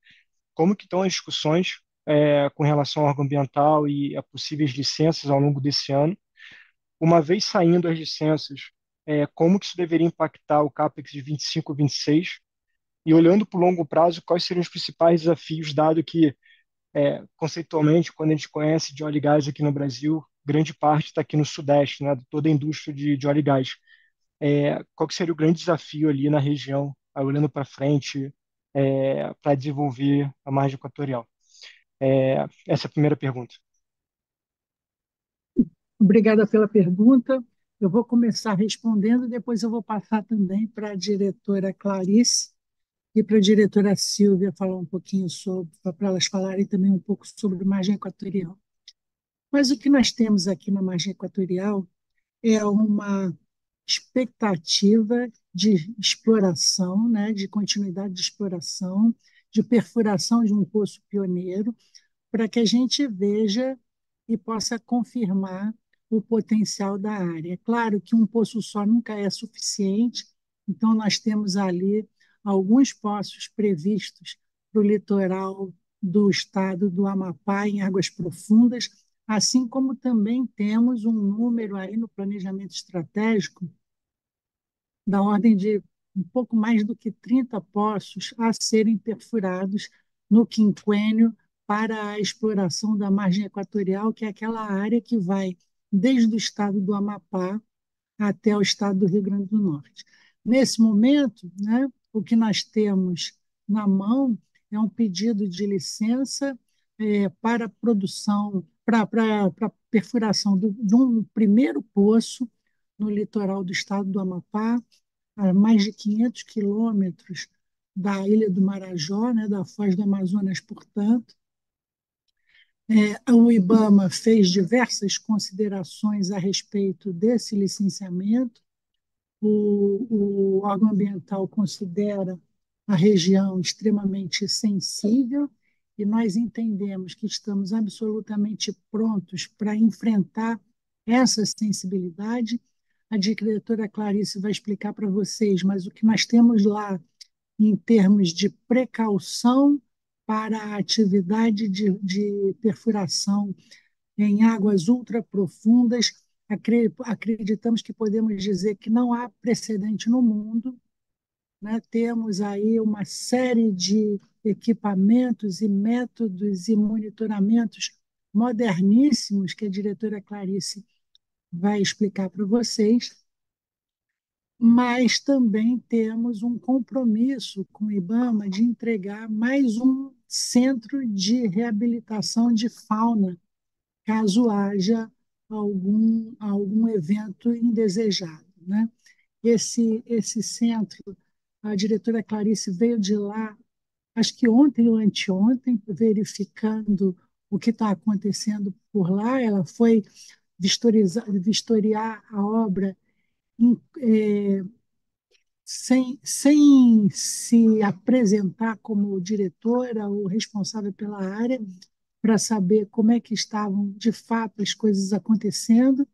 como que estão as discussões com relação ao órgão ambiental e a possíveis licenças ao longo desse ano. Uma vez saindo as licenças, como que isso deveria impactar o CAPEX de 25 e 26? E olhando para o longo prazo, quais seriam os principais desafios, dado que conceitualmente, quando a gente conhece de óleo e gás aqui no Brasil, grande parte está aqui no Sudeste, né, toda a indústria de óleo e gás. Qual que seria o grande desafio ali na região, olhando para frente, para desenvolver a margem equatorial? Essa é a primeira pergunta. Obrigada pela pergunta. Eu vou começar respondendo, depois eu vou passar também para a diretora Clarice e para a diretora Silvia falar um pouquinho sobre, para elas falarem também um pouco sobre margem equatorial. Mas o que nós temos aqui na margem equatorial é uma expectativa de exploração, né, de continuidade de exploração, de perfuração de um poço pioneiro, para que a gente veja e possa confirmar o potencial da área. É claro que um poço só nunca é suficiente, então nós temos ali alguns poços previstos para o litoral do estado do Amapá, em águas profundas, assim como também temos um número aí no planejamento estratégico da ordem de um pouco mais do que 30 poços a serem perfurados no quinquênio para a exploração da margem equatorial, que é aquela área que vai desde o estado do Amapá até o estado do Rio Grande do Norte. Nesse momento, né, o que nós temos na mão é um pedido de licença para produção, para perfuração de um primeiro poço no litoral do estado do Amapá, a mais de 500 quilômetros da Ilha do Marajó, né, da Foz do Amazonas, portanto. O IBAMA fez diversas considerações a respeito desse licenciamento. O órgão ambiental considera a região extremamente sensível e nós entendemos que estamos absolutamente prontos para enfrentar essa sensibilidade. A diretora Clarice vai explicar para vocês, mas o que nós temos lá em termos de precaução para a atividade de perfuração em águas ultraprofundas, acreditamos que podemos dizer que não há precedente no mundo, né? Temos aí uma série de equipamentos e métodos e monitoramentos moderníssimos que a diretora Clarice vai explicar para vocês, mas também temos um compromisso com o IBAMA de entregar mais um centro de reabilitação de fauna, caso haja algum evento indesejado, né? Esse centro A diretora Clarice veio de lá, acho que ontem ou anteontem, verificando o que está acontecendo por lá. Ela foi vistoriar a obra sem se apresentar como diretora ou responsável pela área, para saber como é que estavam de fato as coisas acontecendo.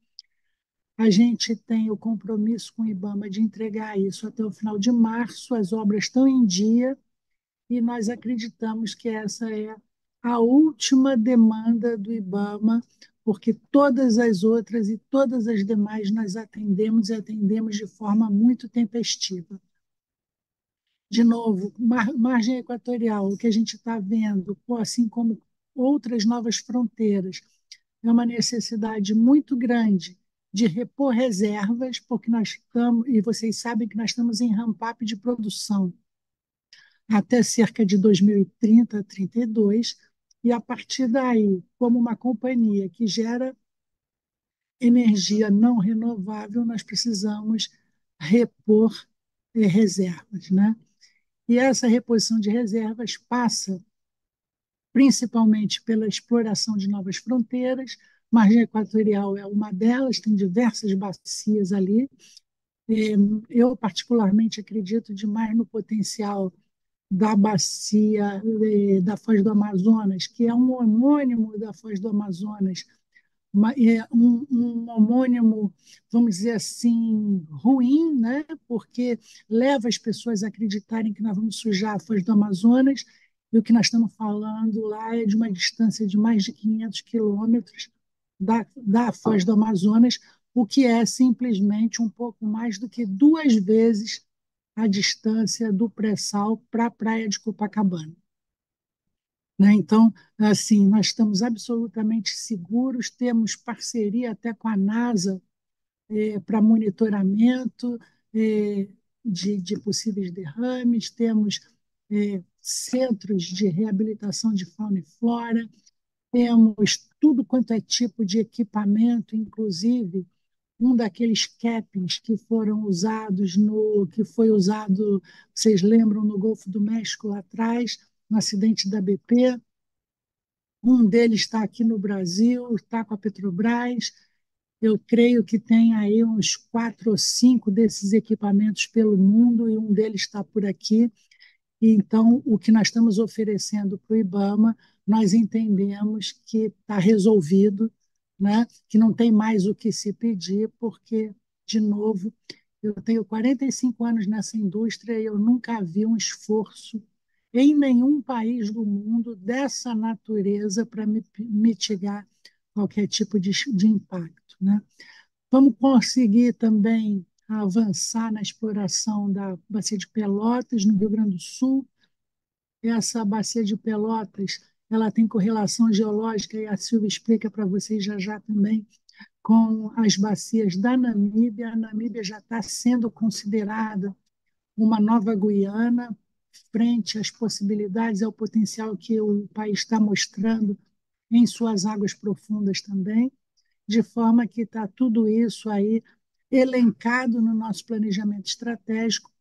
A gente tem o compromisso com o IBAMA de entregar isso até o final de março. As obras estão em dia e nós acreditamos que essa é a última demanda do IBAMA, porque todas as outras e todas as demais nós atendemos e atendemos de forma muito tempestiva. De novo, margem equatorial, o que a gente está vendo, assim como outras novas fronteiras, é uma necessidade muito grande de repor reservas, porque nós estamos, e vocês sabem que nós estamos em ramp-up de produção até cerca de 2030, 32, e a partir daí, como uma companhia que gera energia não renovável, nós precisamos repor reservas, né? E essa reposição de reservas passa principalmente pela exploração de novas fronteiras. Margem equatorial é uma delas, tem diversas bacias ali. Eu, particularmente, acredito demais no potencial da bacia da Foz do Amazonas, que é um homônimo da Foz do Amazonas, um homônimo, vamos dizer assim, ruim, né? Porque leva as pessoas a acreditarem que nós vamos sujar a Foz do Amazonas, e o que nós estamos falando lá é de uma distância de mais de 500 quilômetros da Foz do Amazonas, o que é simplesmente um pouco mais do que 2 vezes a distância do pré-sal para a praia de Copacabana. Né? Então, assim, nós estamos absolutamente seguros, temos parceria até com a NASA para monitoramento de possíveis derrames, temos centros de reabilitação de fauna e flora, temos tudo quanto é tipo de equipamento, inclusive um daqueles cappings que foram usados que foi usado, vocês lembram, no Golfo do México lá atrás, no acidente da BP. Um deles está aqui no Brasil, está com a Petrobras. Eu creio que tem aí uns 4 ou 5 desses equipamentos pelo mundo e um deles está por aqui. E então, o que nós estamos oferecendo para o IBAMA, nós entendemos que está resolvido, né? Que não tem mais o que se pedir, porque, de novo, eu tenho 45 anos nessa indústria e eu nunca vi um esforço em nenhum país do mundo dessa natureza para mitigar qualquer tipo de impacto, né? Vamos conseguir também avançar na exploração da Bacia de Pelotas, no Rio Grande do Sul. Essa Bacia de Pelotas, ela tem correlação geológica, e a Silvia explica para vocês já já também, com as bacias da Namíbia. A Namíbia já está sendo considerada uma nova Guiana, frente às possibilidades, ao potencial que o país está mostrando em suas águas profundas também, de forma que está tudo isso aí elencado no nosso planejamento estratégico.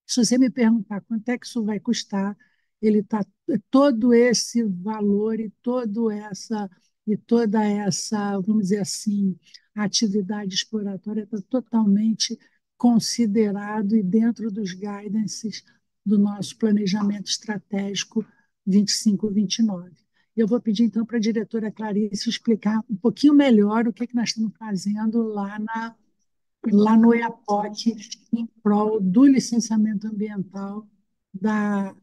Se você me perguntar quanto é que isso vai custar, ele está todo esse valor e toda essa, vamos dizer assim, atividade exploratória está totalmente considerado e dentro dos guidances do nosso planejamento estratégico 25-29. Eu vou pedir, então, para a diretora Clarice explicar um pouquinho melhor o que nós estamos fazendo lá no EAPOC, em prol do licenciamento ambiental da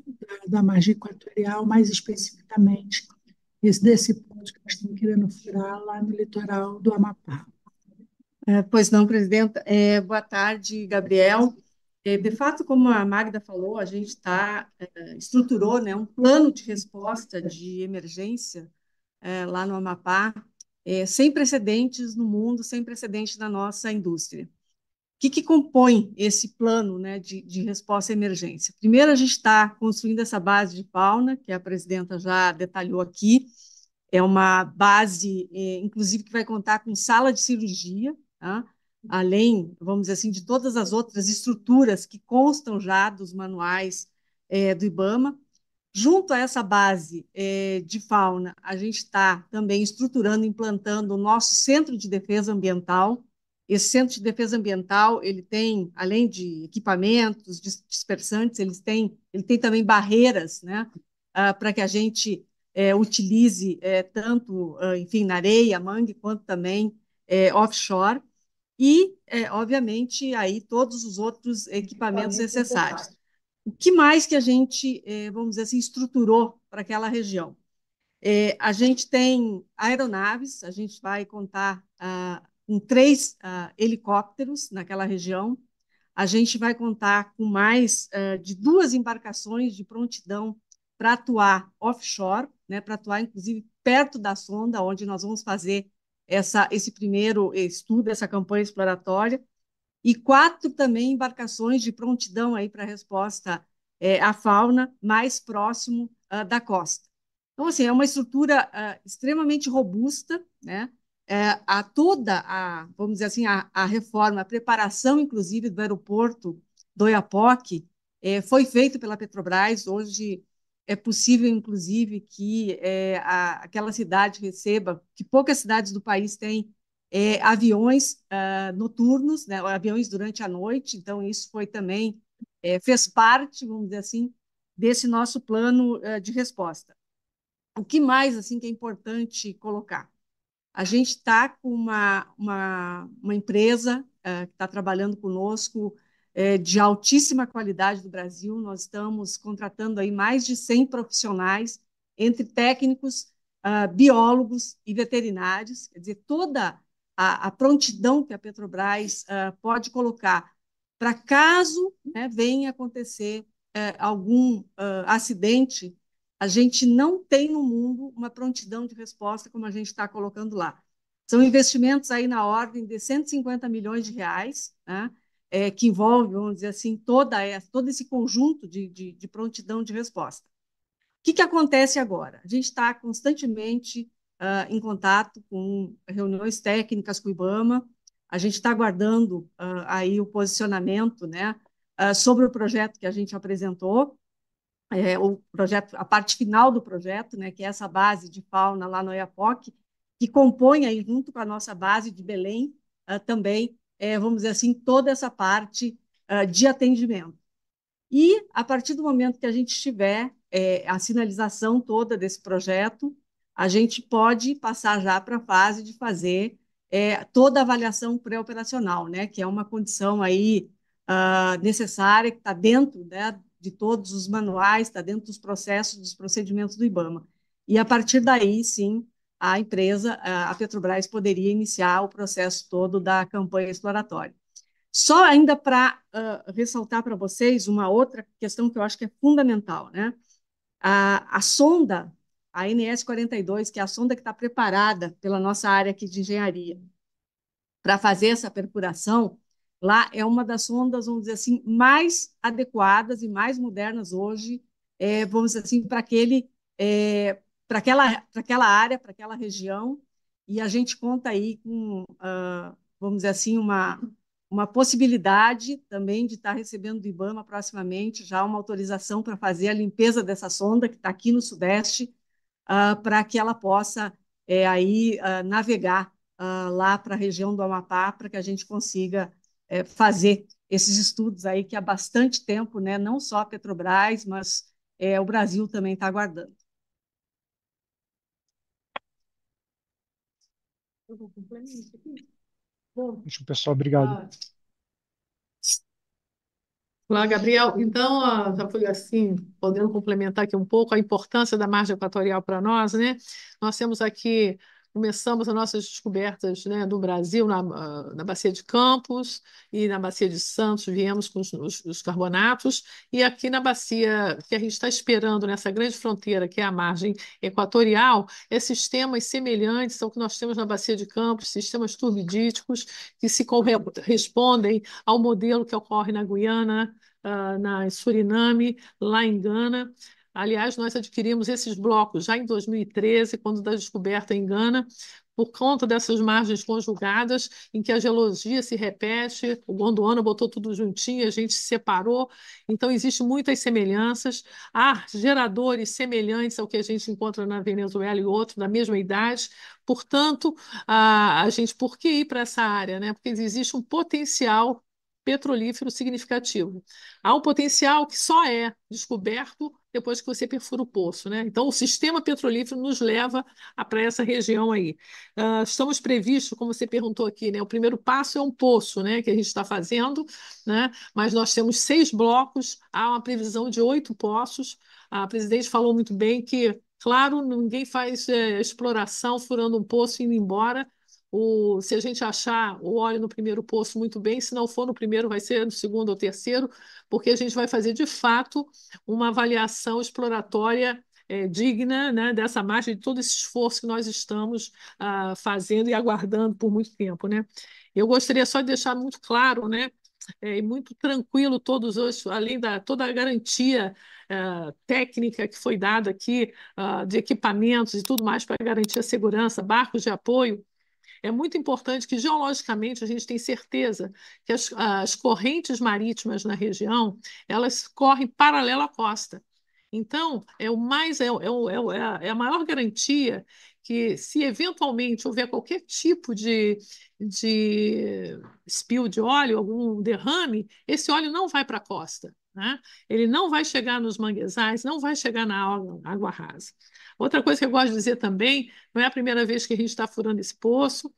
margem equatorial, mais especificamente desse ponto que nós estamos querendo furar lá no litoral do Amapá. Pois não, presidenta. Boa tarde, Gabriel. De fato, como a Magda falou, a gente estruturou, né, um plano de resposta de emergência lá no Amapá, sem precedentes no mundo, sem precedentes na nossa indústria. O que compõe esse plano, né, de resposta à emergência? Primeiro, a gente está construindo essa base de fauna, que a presidenta já detalhou aqui. É uma base, inclusive, que vai contar com sala de cirurgia, tá? além, vamos dizer assim, de todas as outras estruturas que constam já dos manuais do IBAMA. Junto a essa base de fauna, a gente está também estruturando, implantando o nosso Centro de Defesa Ambiental. Esse Centro de Defesa Ambiental, ele tem, além de equipamentos dispersantes, ele tem também barreiras, né, para que a gente utilize tanto, enfim, na areia, mangue, quanto também offshore. E, obviamente, aí todos os outros equipamentos necessários. O que mais que a gente, vamos dizer assim, estruturou para aquela região? A gente tem aeronaves, a gente vai contar com 3 helicópteros naquela região, a gente vai contar com mais de 2 embarcações de prontidão para atuar offshore, né, para atuar, inclusive, perto da sonda, onde nós vamos fazer esse primeiro estudo, essa campanha exploratória, e 4 também embarcações de prontidão aí para resposta à fauna mais próximo da costa. Então, assim, é uma estrutura extremamente robusta, né? Vamos dizer assim, a reforma, a preparação, inclusive, do aeroporto do Oiapoque foi feita pela Petrobras. Hoje é possível, inclusive, que aquela cidade receba, que poucas cidades do país têm, aviões noturnos, né, aviões durante a noite. Então, isso foi também, fez parte, vamos dizer assim, desse nosso plano de resposta. O que mais assim, que é importante colocar? A gente está com uma empresa que está trabalhando conosco de altíssima qualidade do Brasil. Nós estamos contratando aí mais de 100 profissionais, entre técnicos, biólogos e veterinários. Quer dizer, toda a prontidão que a Petrobras pode colocar para caso, né, venha acontecer algum acidente, a gente não tem no mundo uma prontidão de resposta como a gente está colocando lá. São investimentos aí na ordem de 150 milhões de reais, né, que envolve, vamos dizer assim, todo esse conjunto de prontidão de resposta. O que acontece agora? A gente está constantemente em contato com reuniões técnicas com o IBAMA, a gente está aguardando aí o posicionamento, né, sobre o projeto que a gente apresentou, o projeto, a parte final do projeto, né, que é essa base de fauna lá no Oiapoque, que compõe aí, junto com a nossa base de Belém, também, vamos dizer assim, toda essa parte de atendimento. E, a partir do momento que a gente tiver a sinalização toda desse projeto, a gente pode passar já para a fase de fazer toda a avaliação pré-operacional, né, que é uma condição aí necessária, que está dentro, né, de todos os manuais, está dentro dos processos, dos procedimentos do IBAMA. E, a partir daí, sim, a empresa, a Petrobras, poderia iniciar o processo todo da campanha exploratória. Só ainda para ressaltar para vocês uma outra questão que eu acho que é fundamental, né? A sonda, a NS-42, que é a sonda que está preparada pela nossa área aqui de engenharia para fazer essa perfuração, lá é uma das sondas, vamos dizer assim, mais adequadas e mais modernas hoje, vamos dizer assim, para aquela área, para aquela região, e a gente conta aí com, vamos dizer assim, uma possibilidade também de estar recebendo do IBAMA proximamente já uma autorização para fazer a limpeza dessa sonda que está aqui no Sudeste, para que ela possa aí navegar lá para a região do Amapá, para que a gente consiga fazer esses estudos aí que há bastante tempo, né, não só a Petrobras, mas o Brasil também está aguardando. Eu vou complementar aqui. Pessoal, obrigado. Olá, Gabriel. Então, já foi assim, podendo complementar aqui um pouco a importância da margem equatorial para nós, né? Nós temos aqui, começamos as nossas descobertas, né, do Brasil na Bacia de Campos e na Bacia de Santos, viemos com os carbonatos, e aqui na bacia que a gente está esperando, nessa grande fronteira, que é a margem equatorial, sistemas semelhantes ao que nós temos na Bacia de Campos, sistemas turbidíticos que se correspondem ao modelo que ocorre na Guiana, na Suriname, lá em Gana. Aliás, nós adquirimos esses blocos já em 2013, quando da descoberta em Gana, por conta dessas margens conjugadas, em que a geologia se repete, o Gondwana botou tudo juntinho, a gente se separou, então existem muitas semelhanças, há geradores semelhantes ao que a gente encontra na Venezuela e outros, da mesma idade, portanto, a gente, por que ir para essa área, né? Porque existe um potencial petrolífero significativo. Há um potencial que só é descoberto depois que você perfura o poço, né? Então, o sistema petrolífero nos leva para essa região aí. Estamos previstos, como você perguntou aqui, né? O primeiro passo é um poço, né? Que a gente está fazendo, né? Mas nós temos 6 blocos, há uma previsão de 8 poços. A presidente falou muito bem que, claro, ninguém faz exploração furando um poço e indo embora. Se a gente achar o óleo no primeiro poço, muito bem, se não for no primeiro, vai ser no segundo ou terceiro, porque a gente vai fazer, de fato, uma avaliação exploratória digna, né, dessa margem de todo esse esforço que nós estamos fazendo e aguardando por muito tempo, né? Eu gostaria só de deixar muito claro, né, e muito tranquilo todos os, além da toda a garantia técnica que foi dada aqui, de equipamentos e tudo mais para garantir a segurança, barcos de apoio. É muito importante que, geologicamente, a gente tem certeza que as correntes marítimas na região, elas correm paralelo à costa. Então, é a maior garantia que, se eventualmente houver qualquer tipo de spill de óleo, algum derrame, esse óleo não vai para a costa, né? Ele não vai chegar nos manguezais, não vai chegar na água rasa. Outra coisa que eu gosto de dizer também, não é a primeira vez que a gente está furando esse poço.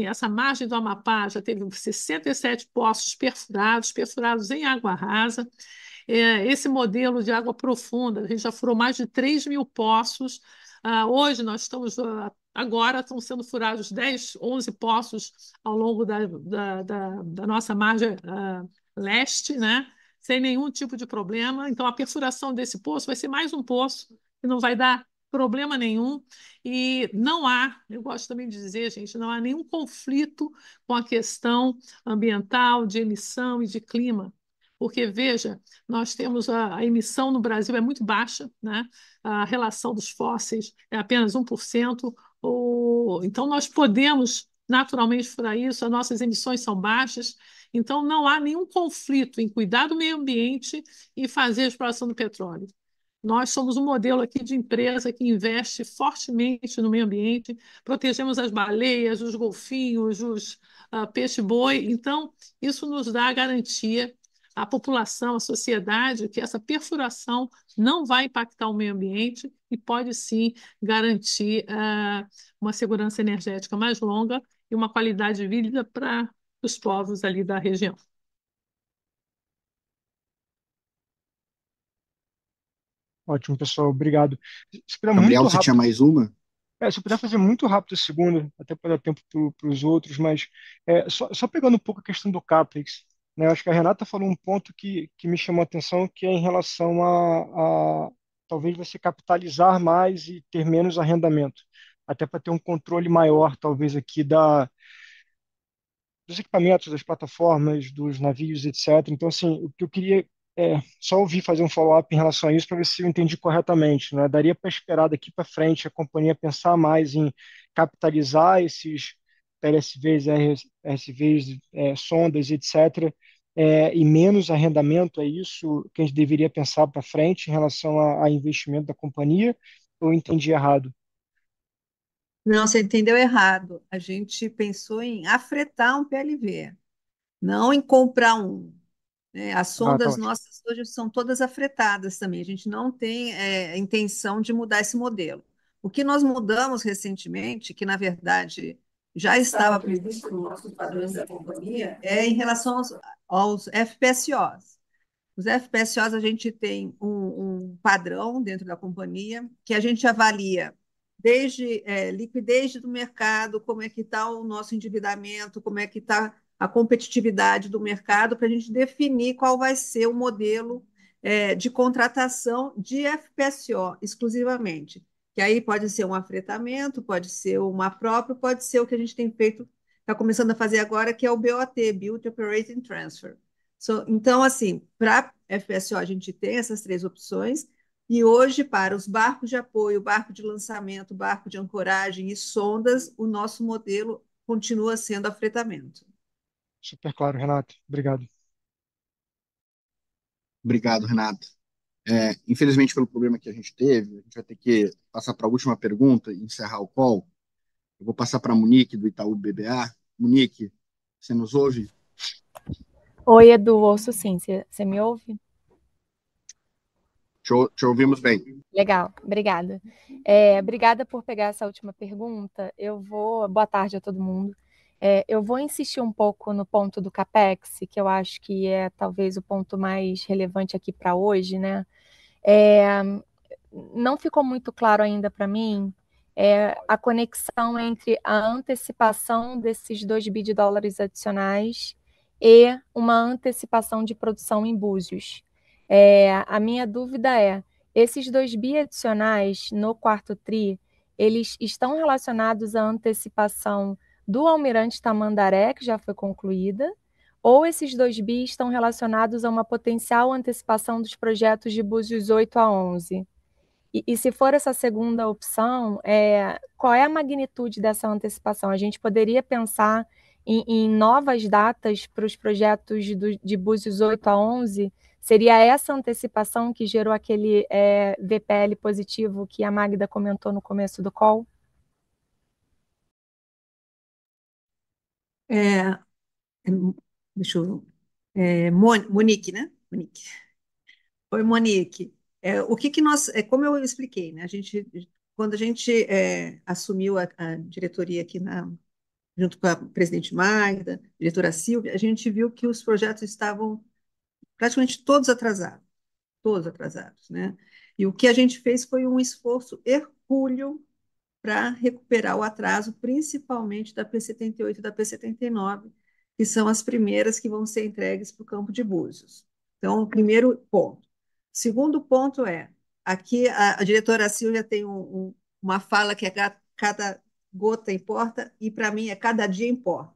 Essa margem do Amapá já teve 67 poços perfurados em água rasa. Esse modelo de água profunda, a gente já furou mais de 3 mil poços. Hoje nós estamos, agora estão sendo furados 10, 11 poços ao longo da nossa margem leste, né? Sem nenhum tipo de problema. Então, a perfuração desse poço vai ser mais um poço que não vai dar problema nenhum. E não há, eu gosto também de dizer, gente, não há nenhum conflito com a questão ambiental, de emissão e de clima. Porque, veja, nós temos a emissão no Brasil é muito baixa, né? A relação dos fósseis é apenas 1%. Então, nós podemos naturalmente furar isso, as nossas emissões são baixas, então não há nenhum conflito em cuidar do meio ambiente e fazer a exploração do petróleo. Nós somos um modelo aqui de empresa que investe fortemente no meio ambiente, protegemos as baleias, os golfinhos, os peixe-boi. Então, isso nos dá a garantia à população, à sociedade, que essa perfuração não vai impactar o meio ambiente e pode sim garantir uma segurança energética mais longa e uma qualidade de vida para os povos ali da região. Ótimo, pessoal, obrigado. Se puder Gabriel, muito você tinha rápido, mais uma? se eu puder fazer muito rápido a segunda, até para dar tempo para os outros, mas só pegando um pouco a questão do CAPEX, né, eu acho que a Renata falou um ponto que me chamou a atenção, que é em relação a talvez você capitalizar mais e ter menos arrendamento, até para ter um controle maior, talvez, aqui dos equipamentos, das plataformas, dos navios, etc. Então, assim, o que eu queria só ouvir fazer um follow-up em relação a isso para ver se eu entendi corretamente, né? Daria para esperar daqui para frente a companhia pensar mais em capitalizar esses PLSVs, RSVs, sondas, etc., e menos arrendamento, é isso que a gente deveria pensar para frente em relação a investimento da companhia, ou eu entendi errado? Não, você entendeu errado. A gente pensou em afretar um PLV, não em comprar um, né? As Ah, tá sondas ótimo. nossas hoje são todas afretadas também. A gente não tem intenção de mudar esse modelo. O que nós mudamos recentemente, que na verdade já estava previsto nos nossos padrões da companhia, é em relação aos FPSOs. Os FPSOs, a gente tem um padrão dentro da companhia que a gente avalia desde liquidez do mercado, como é que está o nosso endividamento, como é que está a competitividade do mercado, para a gente definir qual vai ser o modelo de contratação de FPSO exclusivamente. Que aí pode ser um afretamento, pode ser uma própria, pode ser o que a gente tem feito, está começando a fazer agora, que é o BOT, Build, Operate and Transfer. Então, assim, para FPSO a gente tem essas 3 opções E hoje, para os barcos de apoio, barco de lançamento, barco de ancoragem e sondas, o nosso modelo continua sendo afretamento. Super claro, Renato. Obrigado. Obrigado, Renato. Infelizmente, pelo problema que a gente teve, a gente vai ter que passar para a última pergunta e encerrar o call. Eu vou passar para a Monique, do Itaú BBA. Monique, você nos ouve? Oi, Edu, ouço sim. Você me ouve? Te ouvimos bem. Legal, obrigada. Obrigada por pegar essa última pergunta. Boa tarde a todo mundo. Eu vou insistir um pouco no ponto do CAPEX, que eu acho que é talvez o ponto mais relevante aqui para hoje, né? Não ficou muito claro ainda para mim a conexão entre a antecipação desses 2 bi de dólares adicionais e uma antecipação de produção em Búzios. A minha dúvida esses 2 bi adicionais no quarto TRI, eles estão relacionados à antecipação do Almirante Tamandaré, que já foi concluída, ou esses 2 bi estão relacionados a uma potencial antecipação dos projetos de Búzios 8 a 11? E se for essa segunda opção, qual é a magnitude dessa antecipação? A gente poderia pensar em novas datas para os projetos de Búzios 8 a 11? Seria essa antecipação que gerou aquele VPL positivo que a Magda comentou no começo do call? Deixa eu... Monique, né? Monique. Oi, Monique. O que nós... como eu expliquei, né? Quando a gente assumiu a diretoria aqui junto com a presidente Magda, diretora Silvia, a gente viu que os projetos estavam praticamente todos atrasados, né? E o que a gente fez foi um esforço hercúleo para recuperar o atraso, principalmente da P78 e da P79, que são as primeiras que vão ser entregues para o campo de Búzios. Então, primeiro ponto. Segundo ponto aqui a diretora Silvia tem uma fala que cada gota importa, e para mim cada dia importa,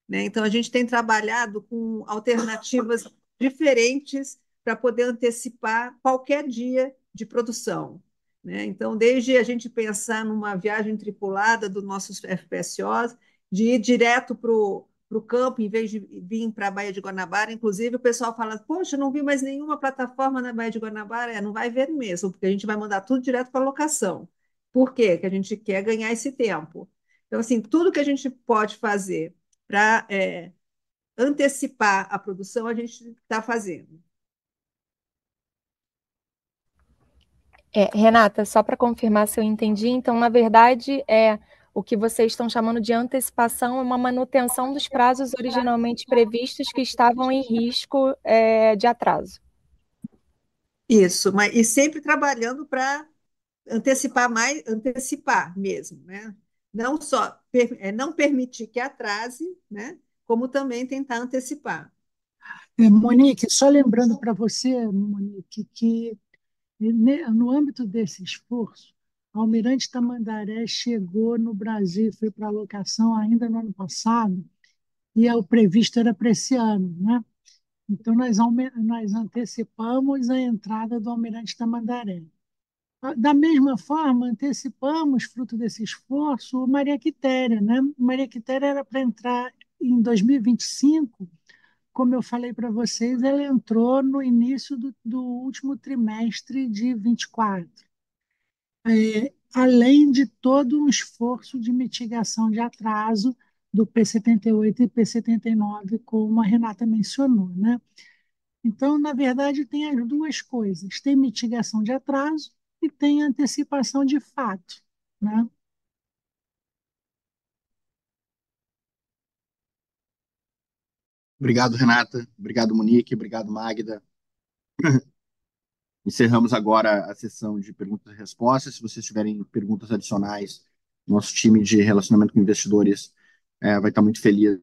né? Então, a gente tem trabalhado com alternativas diferentes para poder antecipar qualquer dia de produção, né? Então, desde a gente pensar numa viagem tripulada dos nossos FPSOs, de ir direto para o campo, em vez de vir para a Baía de Guanabara. Inclusive, o pessoal fala, poxa, não vi mais nenhuma plataforma na Baía de Guanabara. Não vai ver mesmo, porque a gente vai mandar tudo direto para a locação. Por quê? Porque a gente quer ganhar esse tempo. Então, assim, tudo que a gente pode fazer para antecipar a produção, a gente está fazendo. Renata, só para confirmar se eu entendi, então, na verdade, o que vocês estão chamando de antecipação é uma manutenção dos prazos originalmente previstos que estavam em risco de atraso. Isso, e sempre trabalhando para antecipar mesmo, né? Não só não permitir que atrase, né? Como também tentar antecipar. Monique, só lembrando para você, Monique, que no âmbito desse esforço, a Almirante Tamandaré chegou no Brasil, foi para a locação ainda no ano passado, e o previsto era para esse ano, né? Então, nós antecipamos a entrada do Almirante Tamandaré. Da mesma forma, antecipamos, fruto desse esforço, o Maria Quitéria, né? Maria Quitéria era para entrar em 2025, como eu falei para vocês, ela entrou no início do último trimestre de 24, além de todo um esforço de mitigação de atraso do P78 e P79, como a Renata mencionou, né? Então, na verdade, tem as duas coisas: tem mitigação de atraso e tem antecipação de fato, né? Obrigado, Renata. Obrigado, Monique. Obrigado, Magda. Encerramos agora a sessão de perguntas e respostas. Se vocês tiverem perguntas adicionais, nosso time de relacionamento com investidores vai estar muito feliz.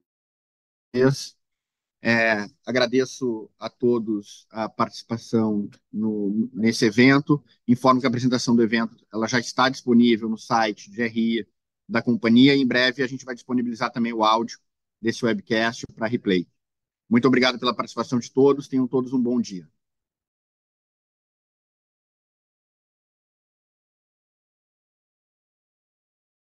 Agradeço a todos a participação nesse evento. Informo que a apresentação do evento ela já está disponível no site de RI da companhia. Em breve, a gente vai disponibilizar também o áudio desse webcast para replay. Muito obrigado pela participação de todos. Tenham todos um bom dia.